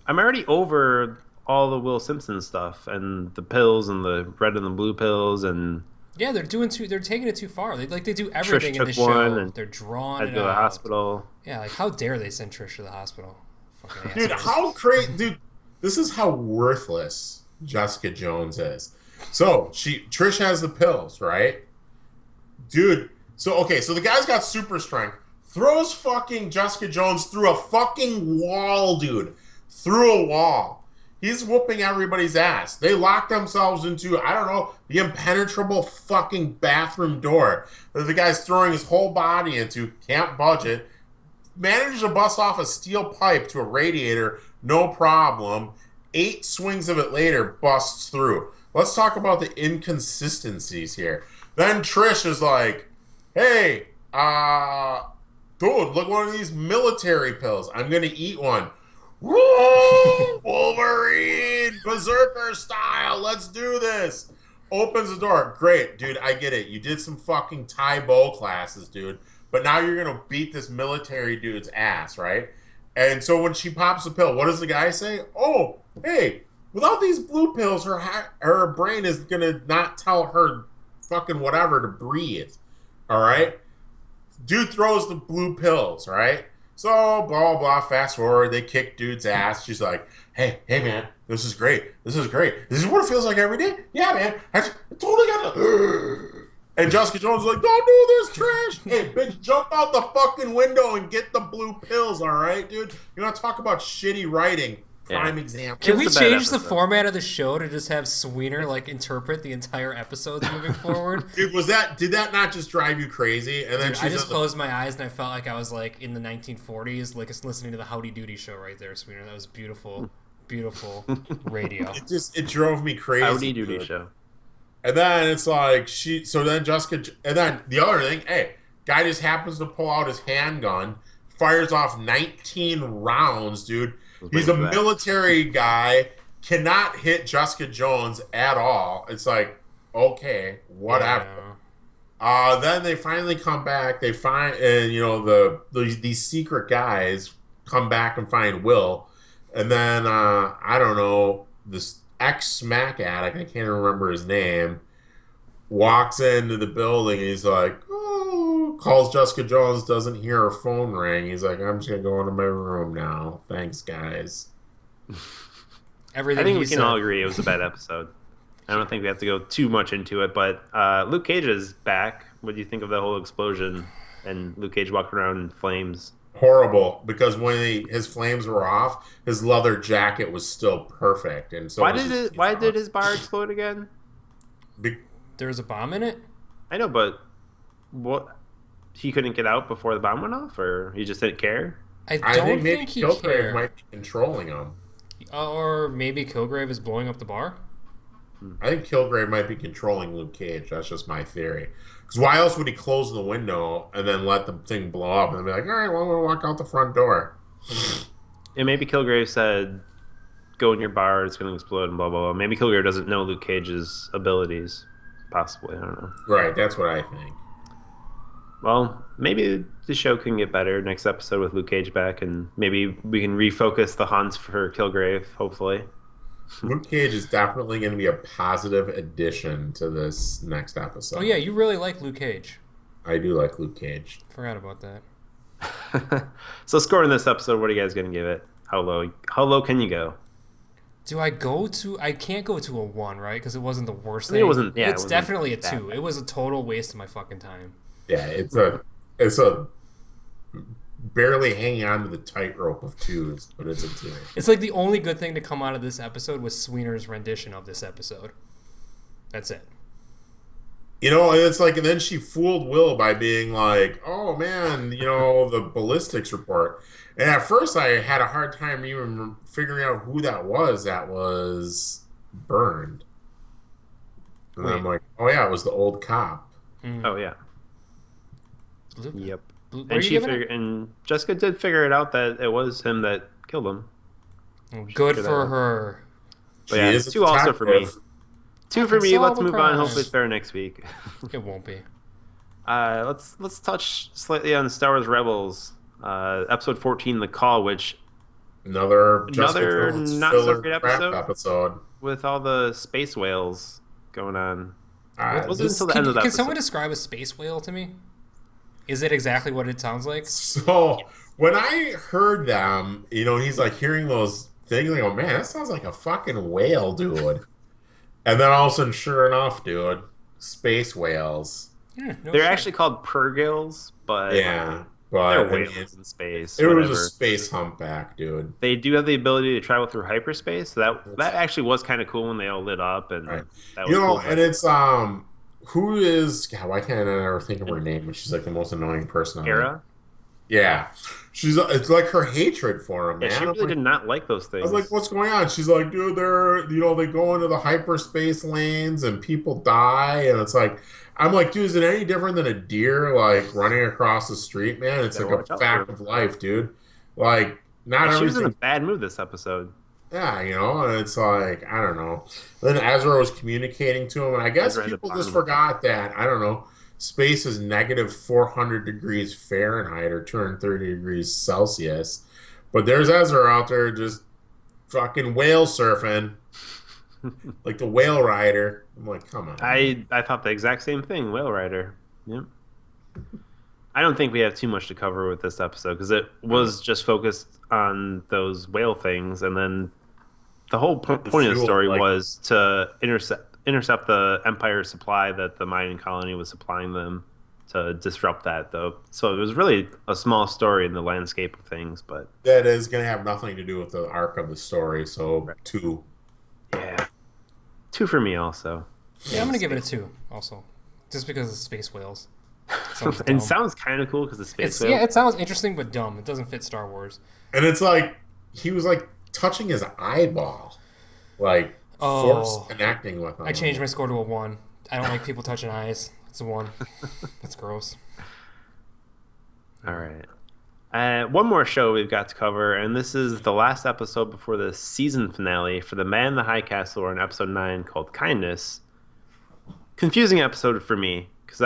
I'm already over all the Will Simpson stuff and the pills and the red and the blue pills and... Yeah, they're taking it too far. They do everything Trish in the show. They're drawing had it to go to the out. hospital. Yeah, like how dare they send Trish to the hospital? Fucking Dude, assholes. how crazy... Dude, this is how worthless Jessica Jones is. So, Trish has the pills, right? Dude, so the guy's got super strength. Throws fucking Jessica Jones through a fucking wall, dude. Through a wall. He's whooping everybody's ass. They lock themselves into, I don't know, the impenetrable fucking bathroom door that the guy's throwing his whole body into, can't budge it. Manages to bust off a steel pipe to a radiator, no problem. 8 swings of it later, busts through. Let's talk about the inconsistencies here. Then Trish is like, hey, dude, look, one of these military pills. I'm going to eat one. Woo! Wolverine! Berserker style! Let's do this! Opens the door. Great, dude, I get it. You did some fucking Tai Bo classes, dude. But now you're going to beat this military dude's ass, right? And so when she pops the pill, what does the guy say? Oh, hey, without these blue pills, her brain is going to not tell her fucking whatever to breathe. All right? Dude throws the blue pills, right? So, blah, blah, blah, fast forward, they kick dude's ass. She's like, hey, man, this is great. This is great. This is what it feels like every day? Yeah, man. I totally got to... And Jessica Jones is like, don't do this, Trish. Hey, bitch, jump out the fucking window and get the blue pills, all right, dude? You want to talk about shitty writing? Prime example. Can we change the format of the show to just have Sweener like interpret the entire episodes moving forward? Dude, did that not just drive you crazy? And then I just closed my eyes and I felt like I was like in the 1940s, like listening to the Howdy Doody show right there, Sweener. That was beautiful, beautiful radio. It drove me crazy. Howdy Doody show. And then it's like and then the other thing, hey, guy just happens to pull out his handgun, fires off 19 rounds, dude. He's a military guy, cannot hit Jessica Jones at all. It's like, okay, whatever. Yeah. Then they finally come back. They find, these secret guys come back and find Will. And then, I don't know, this ex-smack addict, I can't remember his name, walks into the building. And he's like, calls Jessica Jones, doesn't hear her phone ring. He's like, I'm just going to go into my room now. Thanks, guys. I think we can all agree it was a bad episode. I don't think we have to go too much into it, but Luke Cage is back. What do you think of the whole explosion and Luke Cage walking around in flames? Horrible, because when his flames were off, his leather jacket was still perfect. And so why did his bar explode again? There was a bomb in it? I know, but what? He couldn't get out before the bomb went off, or he just didn't care? I think maybe Kilgrave might be controlling him. Or maybe Kilgrave is blowing up the bar? I think Kilgrave might be controlling Luke Cage. That's just my theory. Because why else would he close the window and then let the thing blow up and be like, all right, well, I'm going to walk out the front door? And maybe Kilgrave said, go in your bar, it's going to explode, and blah, blah, blah. Maybe Kilgrave doesn't know Luke Cage's abilities. Possibly, I don't know. Right, that's what I think. Well, maybe the show can get better next episode with Luke Cage back, and maybe we can refocus the hunts for Kilgrave, hopefully. Luke Cage is definitely going to be a positive addition to this next episode. Oh yeah, you really like Luke Cage. I do like Luke Cage. Forgot about that. So scoring this episode, what are you guys going to give it? How low can you go? Do I go to? I can't go to a 1, right? Because it wasn't the worst I mean, thing. it wasn't. Yeah, It's it wasn't definitely a that 2. bad. It was a total waste of my fucking time. Yeah, it's a barely hanging on to the tightrope of 2s, but it's a 2. It's like the only good thing to come out of this episode was Sweener's rendition of this episode. That's it. You know, and it's like, and then she fooled Will by being like, "Oh man, the ballistics report." And at first, I had a hard time even figuring out who that was. That was burned. And I'm like, "Oh yeah, it was the old cop." Oh yeah. Blue? Yep. Blue, And Jessica did figure it out that it was him that killed him. Good figured for that out. her. But yeah, is a 2 also for me. detective. 2 for me. Solve Let's a move on. crime. Hopefully it's better next week. It won't be. Let's touch slightly on Star Wars Rebels, episode 14, The Call, which Another Jessica Jones not so filler great crap episode. episode. with all the space whales going on. It wasn't This- until the end of the Can episode. someone describe a space whale to me? Is it exactly what it sounds like? So when I heard them, he's like hearing those things, I go, man, that sounds like a fucking whale, dude. And then all of a sudden, sure enough, dude, space whales. Yeah, no They're shit. actually called purgils, but Yeah, they're but whales in space. it was whatever. a space humpback, dude. They do have the ability to travel through hyperspace, so that actually was kind of cool when they all lit up, and Right. that was cool. And it's who is God? Why can't I ever think of her name? But she's like the most annoying person on Hera. Yeah, it's like her hatred for him, Yeah, man. she I'm really like- did not like those I things. was like, what's going on? She's like, dude, they go into the hyperspace lanes and people die. And it's like, I'm like, dude, is it any different than a deer, like, running across the street, man? It's Gotta like watch a out fact for of life, dude. Like, not she was in a everything. bad mood this episode. Yeah, and it's like, I don't know. Then Ezra was communicating to him, and I guess Ezra had people the just problem. forgot that, I don't know, space is negative 400 degrees Fahrenheit or 230 degrees Celsius. But there's Ezra out there just fucking whale surfing, like the whale rider. I'm like, come on. I thought the exact same thing, Whale Rider. Yep. I don't think we have too much to cover with this episode because it was just focused on those whale things, and then the whole point of the fuel, story like- was to intercept the Empire's supply that the Mayan colony was supplying them to disrupt that, though. So it was really a small story in the landscape of things, but That is going to have nothing to do with the arc of the story, so Right. 2. yeah, 2 for me also. Yeah, I'm gonna give it a 2. Also, just because of space whales. Sounds dumb. And sounds kind of cool because the space whale. Yeah, it sounds interesting but dumb. It doesn't fit Star Wars. And it's like, he was like touching his eyeball, like force connecting with him. I changed my score to a 1. I don't like people touching eyes. It's a 1. That's gross. All right. One more show we've got to cover, and this is the last episode before the season finale for The Man in the High Castle, or in episode 9 called Kindness. Confusing episode for me, because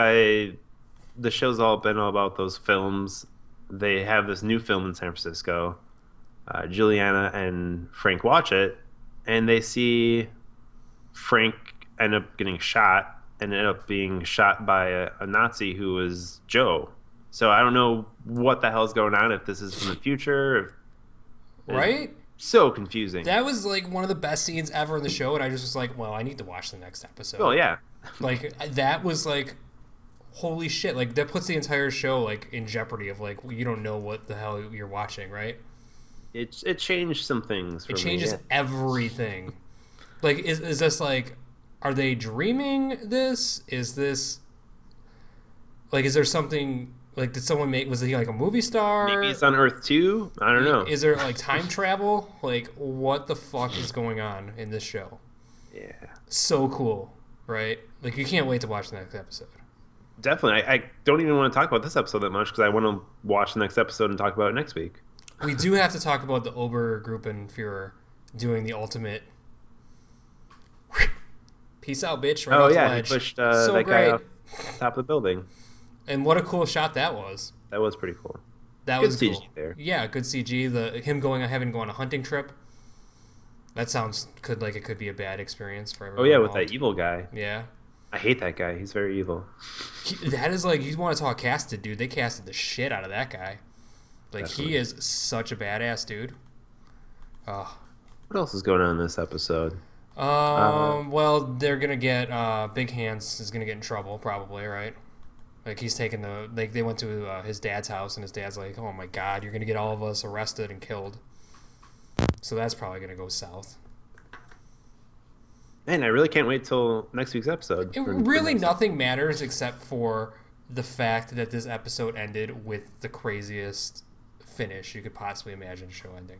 the show's all been all about those films. They have this new film in San Francisco. Juliana and Frank watch it, and they see Frank end up getting shot, and end up being shot by a Nazi who was Joe. So I don't know what the hell's going on, if this is from the future. Right? So confusing. That was like one of the best scenes ever in the show, and I just was like, well, I need to watch the next episode. Oh, yeah. Like, that was like, holy shit. Like, that puts the entire show, like, in jeopardy of, like, you don't know what the hell you're watching, right? It changed some things for It me. changes everything. Like, is this like, are they dreaming this? Is this, like, is there something, like, did someone was he like a movie star? Maybe it's on Earth 2? I don't know. Is there, like, time travel? Like, what the fuck is going on in this show? Yeah. So cool, right? Like, you can't wait to watch the next episode. Definitely. I don't even want to talk about this episode that much because I want to watch the next episode and talk about it next week. We do have to talk about the Obergruppenführer doing the ultimate peace out, bitch. Right Oh, off the yeah. He ledge. pushed So that great. guy off the top of the building. And what a cool shot that was. That was pretty cool. That Good was CG cool. there. Yeah, good CG. Him having to go on a hunting trip. That sounds it could be a bad experience for everyone. Oh yeah, with involved. that evil guy. Yeah. I hate that guy. He's very evil. That is you want to talk casted, dude. They casted the shit out of that guy. He is such a badass dude. Oh. What else is going on in this episode? Well, they're gonna get Big Hands is gonna get in trouble probably, right? He's taking they went to his dad's house and his dad's like, oh my god, you're gonna get all of us arrested and killed. So that's probably gonna go south. Man, I really can't wait till next week's episode. Nothing matters except for the fact that this episode ended with the craziest finish you could possibly imagine show ending.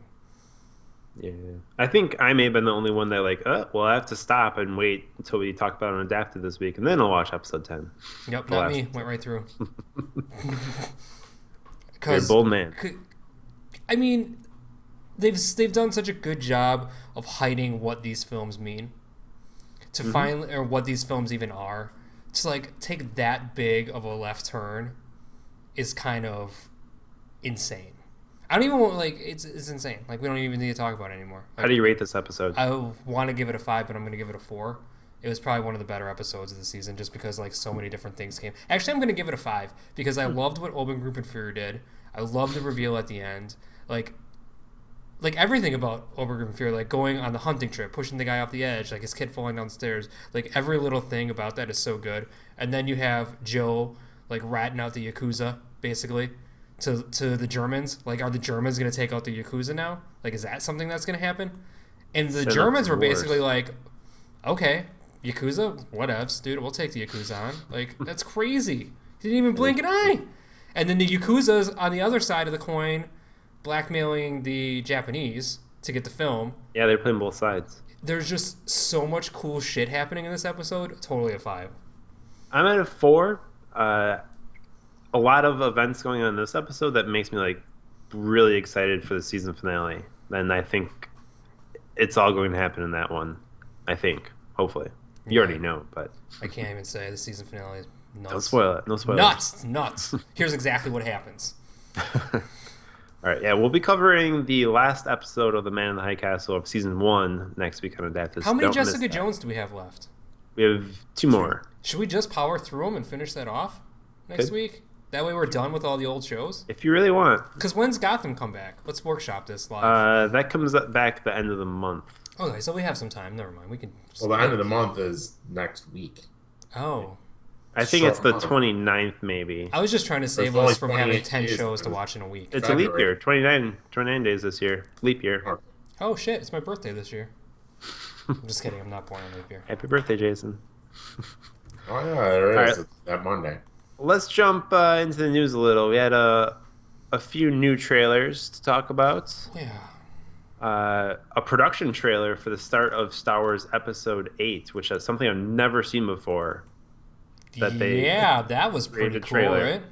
Yeah. I think I may have been the only one that well, I have to stop and wait until we talk about it on Adapted this week, and then I'll watch episode 10. Yep, not me. Went right through. You're a bold man. I mean, they've done such a good job of hiding what these films mean. To find, or what these films even are. To take that big of a left turn is kind of insane. I don't even want, it's insane. We don't even need to talk about it anymore. How do you rate this episode? I want to give it a 5, but I'm going to give it a 4. It was probably one of the better episodes of the season just because, so many different things came. Actually, I'm going to give it a 5 because I loved what Oben Group and Fury did. I loved the reveal at the end. Everything about Oben Group and Fury, going on the hunting trip, pushing the guy off the edge, his kid falling downstairs. Every little thing about that is so good. And then you have Joe, ratting out the Yakuza, basically. To the Germans, are the Germans going to take out the Yakuza now? Is that something that's going to happen? And the Germans were basically okay, Yakuza, whatevs, dude, we'll take the Yakuza on. That's crazy. He didn't even blink an eye. And then the Yakuza's on the other side of the coin, blackmailing the Japanese to get the film. Yeah, they're playing both sides. There's just so much cool shit happening in this episode. Totally a 5. I'm at a 4. A lot of events going on in this episode that makes me really excited for the season finale. And I think it's all going to happen in that one. I think, hopefully. You already know, but I can't even say the season finale is nuts. Don't spoil it. No spoilers. Nuts. Here's exactly what happens. All right, yeah, we'll be covering the last episode of The Man in the High Castle of season 1 next week on Adapted. How many Jessica Jones do we have left? We have 2 more. Should we just power through them and finish that off next week? That way we're done with all the old shows? If you really want. Because when's Gotham come back? Let's workshop this live. That comes back the end of the month. Okay, so we have some time. Never mind. We can. Well, the end of the month is next week. Oh. I think it's the 29th, maybe. I was just trying to save us from having 10 shows to watch in a week. It's a leap year. 29 days this year. Leap year. Oh, shit. It's my birthday this year. I'm just kidding. I'm not born on leap year. Happy birthday, Jason. Oh, yeah, there is. Right. That Monday. Let's jump into the news a little. We had a few new trailers to talk about. Yeah. A production trailer for the start of Star Wars Episode 8, which is something I've never seen before. That was pretty cool, right?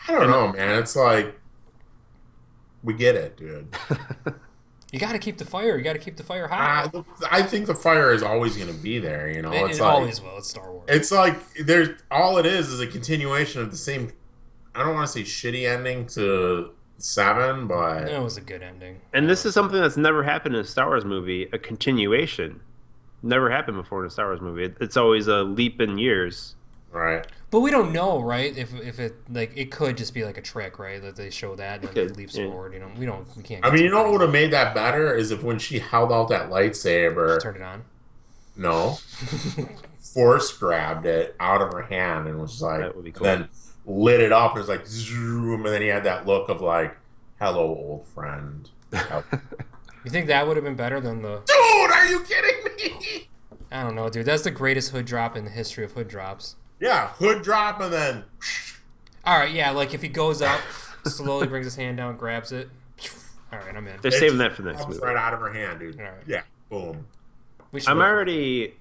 I don't know, man. It's we get it, dude. You got to keep the fire. You got to keep the fire hot. I think the fire is always going to be there. You know, it always will. It's Star Wars. It's there's all it is a continuation of the same. I don't want to say shitty ending to 7, but it was a good ending. And this is something that's never happened in a Star Wars movie. A continuation never happened before in a Star Wars movie. It's always a leap in years. Right. But we don't know, right? If it it could just be a trick, right? That they show that and then it leaps forward. You know, we can't. I mean, you know what would have made that better is if when she held out that lightsaber, she turned it on. No, force grabbed it out of her hand and was that would be cool. Then lit it up and it was zoom, and then he had that look of hello, old friend. You think that would have been better than the? Dude, are you kidding me? I don't know, dude. That's the greatest hood drop in the history of hood drops. Yeah, hood drop and then. All right, yeah, if he goes up, slowly brings his hand down, grabs it. All right, I'm in. They're saving that for next movie. Right out of her hand, dude. All right. Yeah, boom. I'm already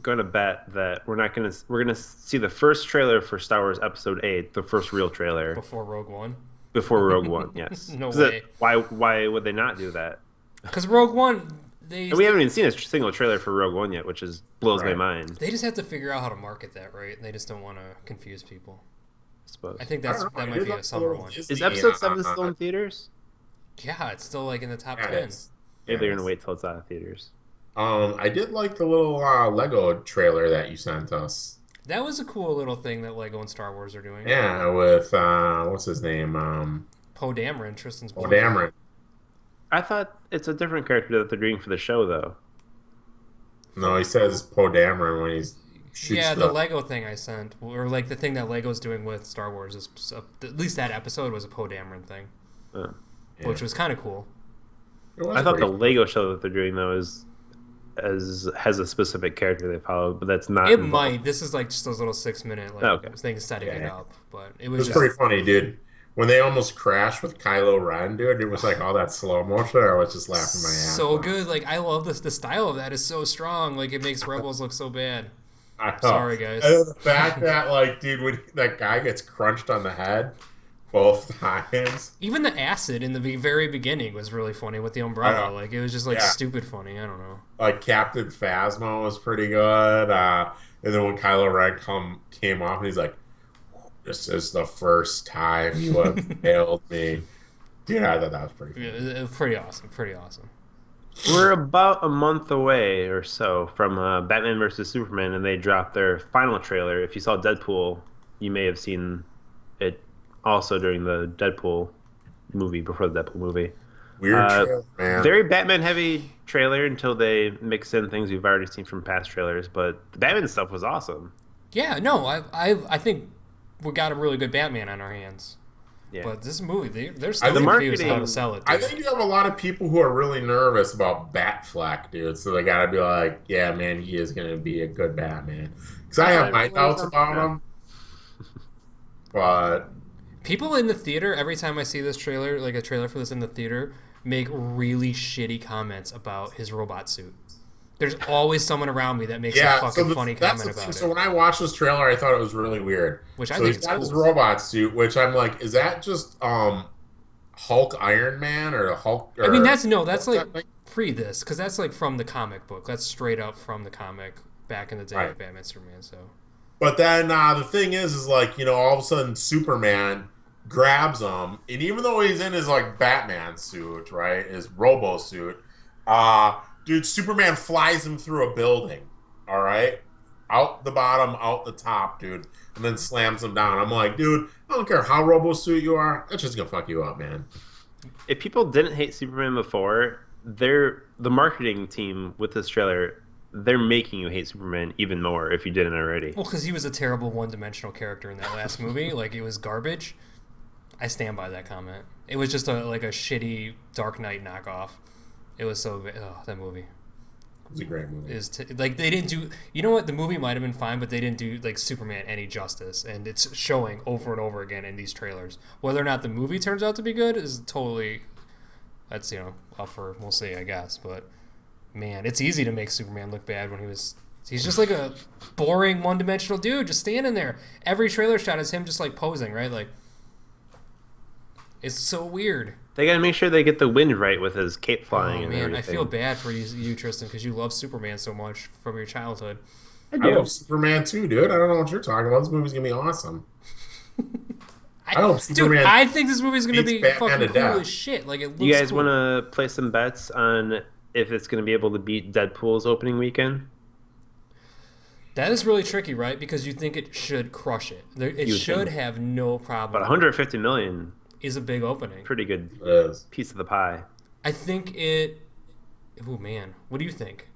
gonna bet that we're gonna see the first trailer for Star Wars Episode 8, the first real trailer before Rogue One. Before Rogue One, yes. No way. Why would they not do that? Because Rogue One. And we haven't even seen a single trailer for Rogue One yet, which blows my mind. They just have to figure out how to market that, right? They just don't want to confuse people. suppose. I think I don't know. that I might did be a like the summer little one. Disney, Is episode 7 still in theaters? Yeah, it's still like in the top yeah, 10. it is. Maybe Yeah, they're it gonna is. wait till it's out of theaters. I did like the little Lego trailer that you sent us. That was a cool little thing that Lego and Star Wars are doing. Yeah, with what's his name? Poe Dameron, Tristan's Oh, boyfriend. Dameron. I thought it's a different character that they're doing for the show, though. No, he says Poe Dameron when he shoots Yeah, the the Lego thing I sent, or like the thing that Lego's doing with Star Wars is at least that episode was a Poe Dameron thing, Uh, Yeah. which was kind of cool. It was I thought the pretty- Lego show that they're doing though has a specific character they follow, but that's not. It involved. might. This is like just those little 6-minute like Okay. things setting it Yeah. up, but it It was was just pretty funny, dude. When they almost crashed with Kylo Ren, dude, it was like all that slow motion. I was just laughing my ass so off. good. Like I love this. The style of that is so strong. Like it makes Rebels look so bad. I know. Sorry, guys. And the fact that, like, dude, when that guy gets crunched on the head both times. Even the acid in the very beginning was really funny with the umbrella. I know. Like it was just like Yeah. stupid funny. I don't know. Like Captain Phasma was pretty good. And then when Kylo Ren came off and he's like, "This is the first time you have failed me." Dude, I thought that was pretty Yeah, funny. it was pretty awesome. Pretty awesome. We're about a month away or so from Batman versus Superman, and they dropped their final trailer. If you saw Deadpool, you may have seen it also during the Deadpool movie, before the Deadpool movie. Weird trailer, man. Very Batman-heavy trailer until they mix in things we've already seen from past trailers, but the Batman stuff was awesome. Yeah, no, I think we got a really good Batman on our hands. Yeah. But this movie, they're still the confused how marketing- to sell it. I dude. think you have a lot of people who are really nervous about Batfleck, dude. So they gotta be like, yeah, man, he is gonna be a good Batman. Because I have my doubts about him. But People in the theater, every time I see this trailer, like a trailer for this in the theater, make really shitty comments about his robot suit. There's always someone around me that makes a fucking funny that's comment the thing. about So it. when I watched this trailer, I thought it was really weird. Which I so think he's it's got his cool. robot suit, which I'm like, is that just Hulk Iron Man or Hulk? I mean, or- that's like what's that thing? pre this, because that's like from the comic book. That's straight up from the comic back in the day Right. of Batman Superman. So But then the thing is like, you know, all of a sudden Superman grabs him, and even though he's in his like Batman suit, right, his Robo suit, dude, Superman flies him through a building, all right, out the bottom, out the top, dude, and then slams him down. I'm like, dude, I don't care how Robo suit you are, that's just gonna fuck you up, man. If people didn't hate Superman before, the marketing team with this trailer, they're making you hate Superman even more if you didn't already. well, because he was a terrible one-dimensional character in that last movie. Like it was garbage. I stand by that comment. It was just a shitty Dark Knight knockoff. It was so that movie It was a great movie. like they didn't do. You know what? The movie might have been fine, but they didn't do like Superman any justice, and it's showing over and over again in these trailers. Whether or not the movie turns out to be good is totally that's up for we'll see, I guess. But man, it's easy to make Superman look bad when he's just like a boring one-dimensional dude just standing there. Every trailer shot is him just like posing, right? Like it's so weird. They gotta make sure they get the wind right with his cape flying Oh and man, everything. I feel bad for you Tristan, because you love Superman so much from your childhood. I I do. love Superman too, dude. I don't know what you're talking about. This movie's gonna be awesome. I hope Superman Dude, I think this movie's gonna beats be Batman fucking to cool death. as shit. Like it looks You guys cool. want to play some bets on if it's going to be able to beat Deadpool's opening weekend? That is really tricky, right? Because you think it should crush it. It You would should think. have no problem. But 150 million, is a big opening. pretty good It is. piece of the pie. I think it. Oh man, what do you think?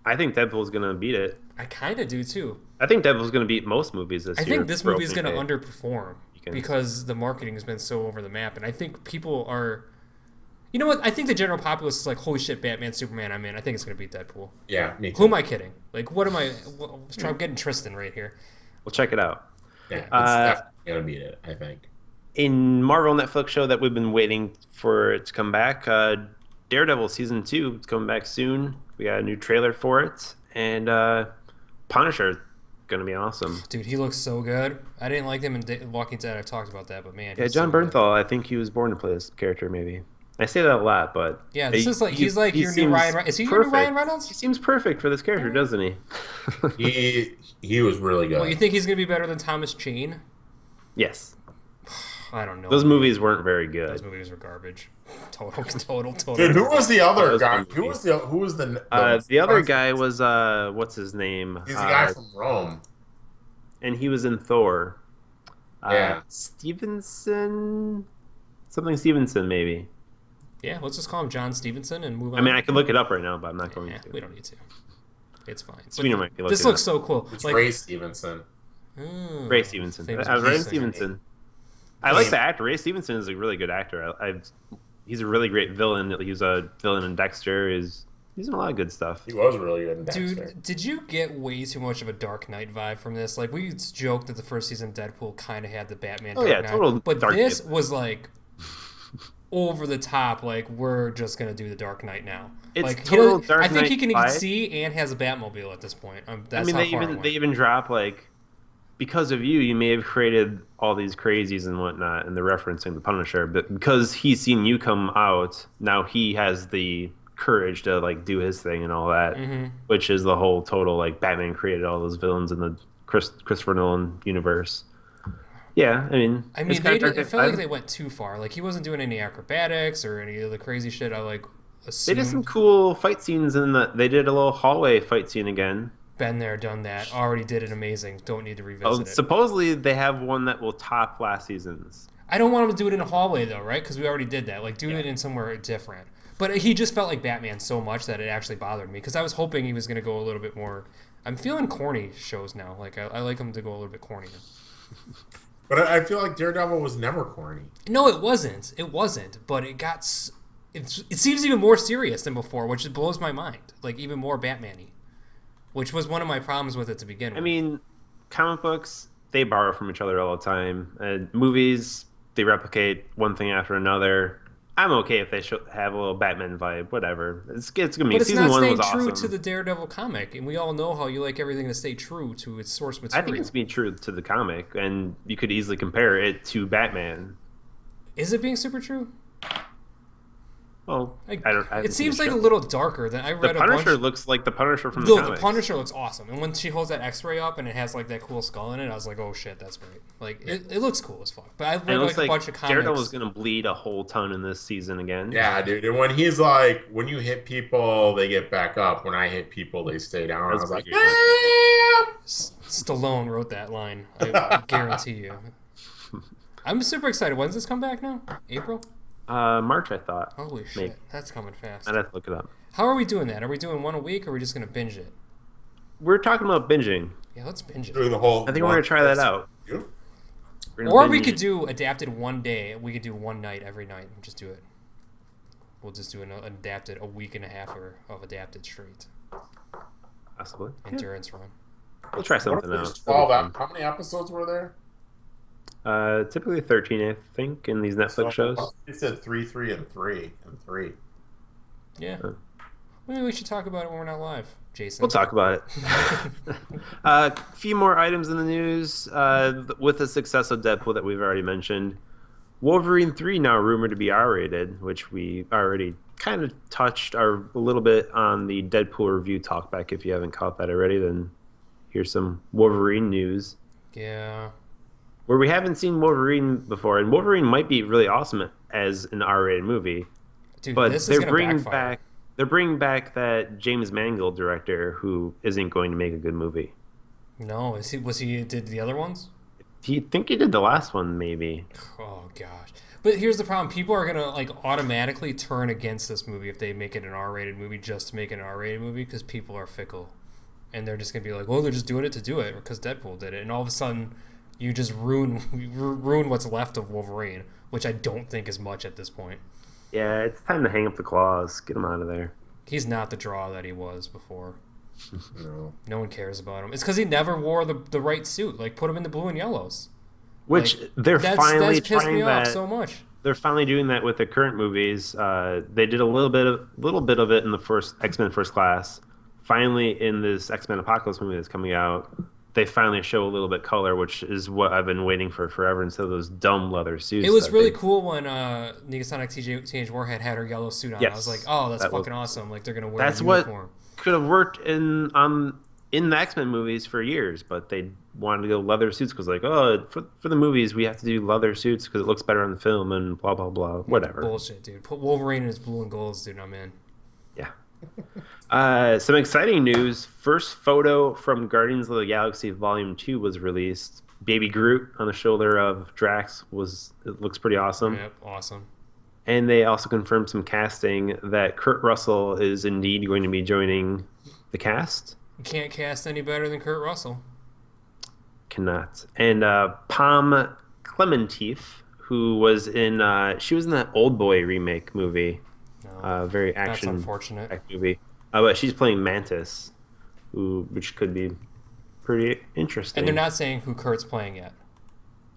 I think Deadpool's going to beat it. I kind of do too. I think Deadpool's going to beat most movies this I year. think this for movie is going opening to day. underperform can- because the marketing has been so over the map, and I think people are. You know what? I think the general populace is like, "Holy shit, Batman, Superman! I'm in." I think it's going to beat Deadpool. Yeah, me Who too. am I kidding? Like, what am I? I'm getting Tristan right here. We'll check it out. Yeah, it's Uh, definitely gonna beat it, I think. In Marvel Netflix show that we've been waiting for it to come back, Daredevil Season 2 is coming back soon. We got a new trailer for it. And Punisher going to be awesome. Dude, he looks so good. I didn't like him in Walking Dead. I talked about that, but man, Yeah, he's John so good. Bernthal, I think he was born to play this character, maybe. I say that a lot, but... Yeah, this is like he's like he your new seems Ryan. Is he your perfect. new Ryan He Reynolds? seems perfect for this character, doesn't he? He was really good. Well, you think he's gonna be better than Thomas Jane? Yes. I don't know. Those movies weren't very Those good. movies were garbage. Total. Dude, who was the other Those guy? fun movies. Who was the The other guy was what's his name? He's the guy from Rome. And he was in Thor. Yeah. Stevenson, something Stevenson maybe. Yeah, let's just call him John Stevenson and move on. I mean, I could look it up right now, but I'm not going to. We don't need to. It's fine. Speaking of, This looks so cool. It's like, Ray Stevenson. Ray Stevenson. famous I was Ray person. Stevenson. I like the actor. Ray Stevenson is a really good actor. He's a really great villain. He's a villain in Dexter. He's in a lot of good stuff. He was really good in Dexter. Dude, did you get way too much of a Dark Knight vibe from this? Like, we joked that the first season of Deadpool kind of had the Batman Dark Knight. Total but Dark this Knight. was, like, over the top. Like, we're just going to do the Dark Knight now. It's like, total Dark I think he Knight can even vibe. see and has a Batmobile at this point. That's I mean, how far it went. they even drop, like, because of you may have created all these crazies and whatnot, and they're referencing the Punisher, but because he's seen you come out, now he has the courage to, like, do his thing and all that, which is the whole total, like, Batman created all those villains in the Christopher Nolan universe. Yeah, I mean, it's they kinda did, Dark it felt like Knight. they went too far. Like, he wasn't doing any acrobatics or any of the crazy shit I, like, They assumed. did some cool fight scenes they did a little hallway fight scene again. Been there, done that. Already did it amazing. Don't need to Oh, revisit it. supposedly they have one that will top last season's. I don't want him to do it in a hallway, though, right? Because we already did that. Like, do it in somewhere different. But he just felt like Batman so much that it actually bothered me. Because I was hoping he was going to go a little bit more... I'm feeling corny shows now. Like, I like him to go a little bit cornier. But I feel like Daredevil was never corny. No, it wasn't. It wasn't. But it got... It seems even more serious than before, which blows my mind. Like, even more Batman-y. Which was one of my problems with it to begin with. I mean, comic books, they borrow from each other all the time. Movies, they replicate one thing after another. I'm okay if they have a little Batman vibe, whatever. It's gonna be. But it's Season not one staying was true awesome. to the Daredevil comic, and we all know how you like everything to stay true to its source I material. think it's being true to the comic, and you could easily compare it to Batman. Is it being super true? Well, Like, I haven't it seen seems the like a show. little darker than I read. The Punisher a bunch. looks like the Punisher from the Look, comics. the Punisher looks awesome, and when she holds that X-ray up and it has like that cool skull in it, I was like, "Oh shit, that's great!" Like it looks cool as fuck. But I've And it read looks like a like bunch of comics. Daredevil is gonna bleed a whole ton in this season again. Yeah, dude. And when he's like, when you hit people, they get back up. When I hit people, they stay down. I was like, pretty Stallone wrote that line. I guarantee you. I'm super excited. When's this come back now? April? March, I thought. Holy shit, Maybe. that's coming fast. I'd have to look it up. How are we doing that? Are we doing one a week, or are we just gonna binge it? We're talking about binging. Yeah, let's binge it. doing the whole. I think we're gonna try that out. We're gonna Or we binge could it. do adapted one day. We could do one night every night and just do it. We'll just do an adapted a week and a half of adapted straight Possibly. Yeah. endurance run. We'll try What if something there's else. 12 How many episodes were there? Typically 13, I think, in these Netflix shows. It said 3, 3, and 3, and 3. Yeah. Huh. Maybe we should talk about it when we're not live, Jason. We'll talk about it. A few more items in the news. With the success of Deadpool that we've already mentioned, Wolverine 3 now rumored to be R-rated, which we already kind of touched a little bit on the Deadpool review talkback. If you haven't caught that already, then here's some Wolverine news. Yeah. Where we haven't seen Wolverine before, and Wolverine might be really awesome as an R-rated movie, Dude, but this is they're gonna bringing backfire. back they're bringing back that James Mangold director who isn't going to make a good movie. No, was he did the other ones? He think he did the last one, maybe. Oh gosh. But here's the problem: people are gonna like automatically turn against this movie if they make it an R-rated movie just to make it an R-rated movie because people are fickle, and they're just gonna be like, "Well, they're just doing it to do it because Deadpool did it," and all of a sudden, you just ruin what's left of Wolverine, which I don't think is much at this point. Yeah, it's time to hang up the claws. Get him out of there. He's not the draw that he was before. No. No one cares about him. It's because he never wore the right suit. Like, put him in the blue and yellows. Which Like, they're finally that's pissed trying me off that. so much. They're finally doing that with the current movies. They did a little bit of it in the first X-Men First Class. Finally, in this X-Men Apocalypse movie that's coming out, they finally show a little bit color, which is what I've been waiting for forever instead of those dumb leather suits. It was that really they- cool when Negasonic Teenage Warhead had her yellow suit on. I Yes, was like, oh, that's that was fucking awesome. Like, they're going to wear That's the what uniform. could have worked on in the X-Men movies for years, but they wanted to go leather suits because, like, oh, for the movies we have to do leather suits because it looks better on the film and blah blah blah. Whatever. Bullshit, dude. Put Wolverine in his blue and golds, dude. I'm in. Yeah. Some exciting news. First photo from Guardians of the Galaxy Volume 2 was released. Baby Groot on the shoulder of Drax it looks pretty awesome. Yep, awesome. And they also confirmed some casting that Kurt Russell is indeed going to be joining the cast. You can't cast any better than Kurt Russell. Cannot. And Pom Clementif, who was she was in that Old Boy remake movie. No, very that's action unfortunate. movie. But she's playing Mantis, which could be pretty interesting. And they're not saying who Kurt's playing yet.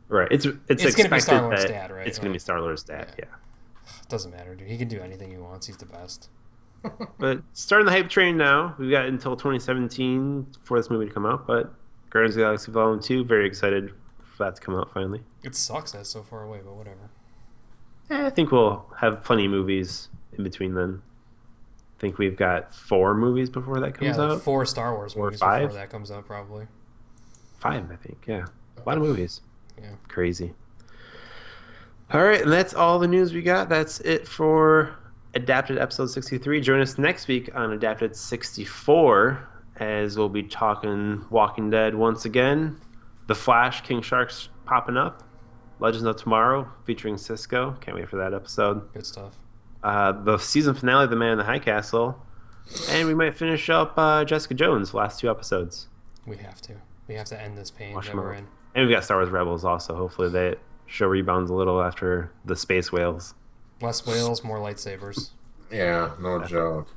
Right. It's going to be Star-Lord's dad, right? It's going to be Star-Lord's dad, yeah. Doesn't matter, dude. He can do anything he wants. He's the best. But starting the hype train now. We've got until 2017 for this movie to come out, but Guardians of the Galaxy Volume 2, very excited for that to come out finally. It sucks that it's so far away, but whatever. I think we'll have plenty of movies in between then. I think we've got 4 movies before that comes like out. 4 Star Wars movies 5? before that comes out, probably. 5, I think, yeah. A lot of movies. Yeah. Crazy. All right, and that's all the news we got. That's it for Adapted episode 63. Join us next week on Adapted 64 as we'll be talking Walking Dead once again. The Flash, King Shark's popping up. Legends of Tomorrow featuring Cisco. Can't wait for that episode. Good stuff. The season finale of The Man in the High Castle. And we might finish up Jessica Jones, last 2 episodes. We have to. We have to end this pain Watch that we're in. And we've got Star Wars Rebels also. Hopefully that show rebounds a little after the space whales. Less whales, more lightsabers. Yeah, no joke.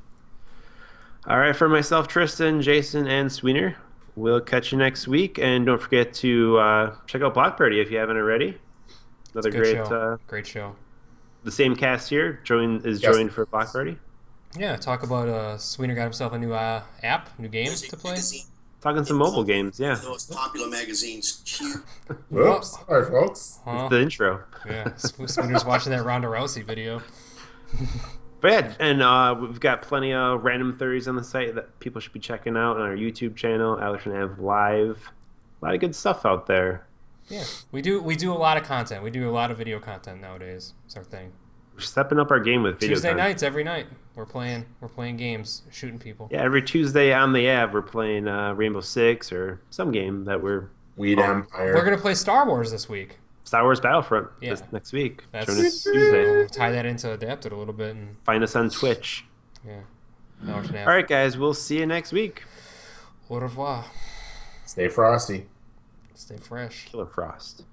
All right, for myself, Tristan, Jason, and Sweener, we'll catch you next week. And don't forget to check out Block Party if you haven't already. Another Great show. The same cast here joined for Block Party. Yeah, talk about Sweener got himself a new app, new game to play. Talking some mobile games, yeah. The most popular magazines. Whoops, sorry, folks. It's the intro. Yeah, Sweener's watching that Ronda Rousey video. But yeah, and we've got plenty of random theories on the site that people should be checking out on our YouTube channel, Allerton Ave Live. A lot of good stuff out there. Yeah, we do a lot of content. We do a lot of video content nowadays. It's our thing. We're stepping up our game with video Tuesday content. nights, every night. We're playing games, shooting people. Yeah, every Tuesday on the Ave, we're playing Rainbow Six or some game that Weed Empire. We're gonna play Star Wars this week. Star Wars Battlefront Yeah. next week. That's Join us Tuesday. We'll tie that into Adapted a little bit and Find us on Twitch. yeah. All right, guys, we'll see you next week. Au revoir. Stay frosty. Stay fresh. Killer Frost.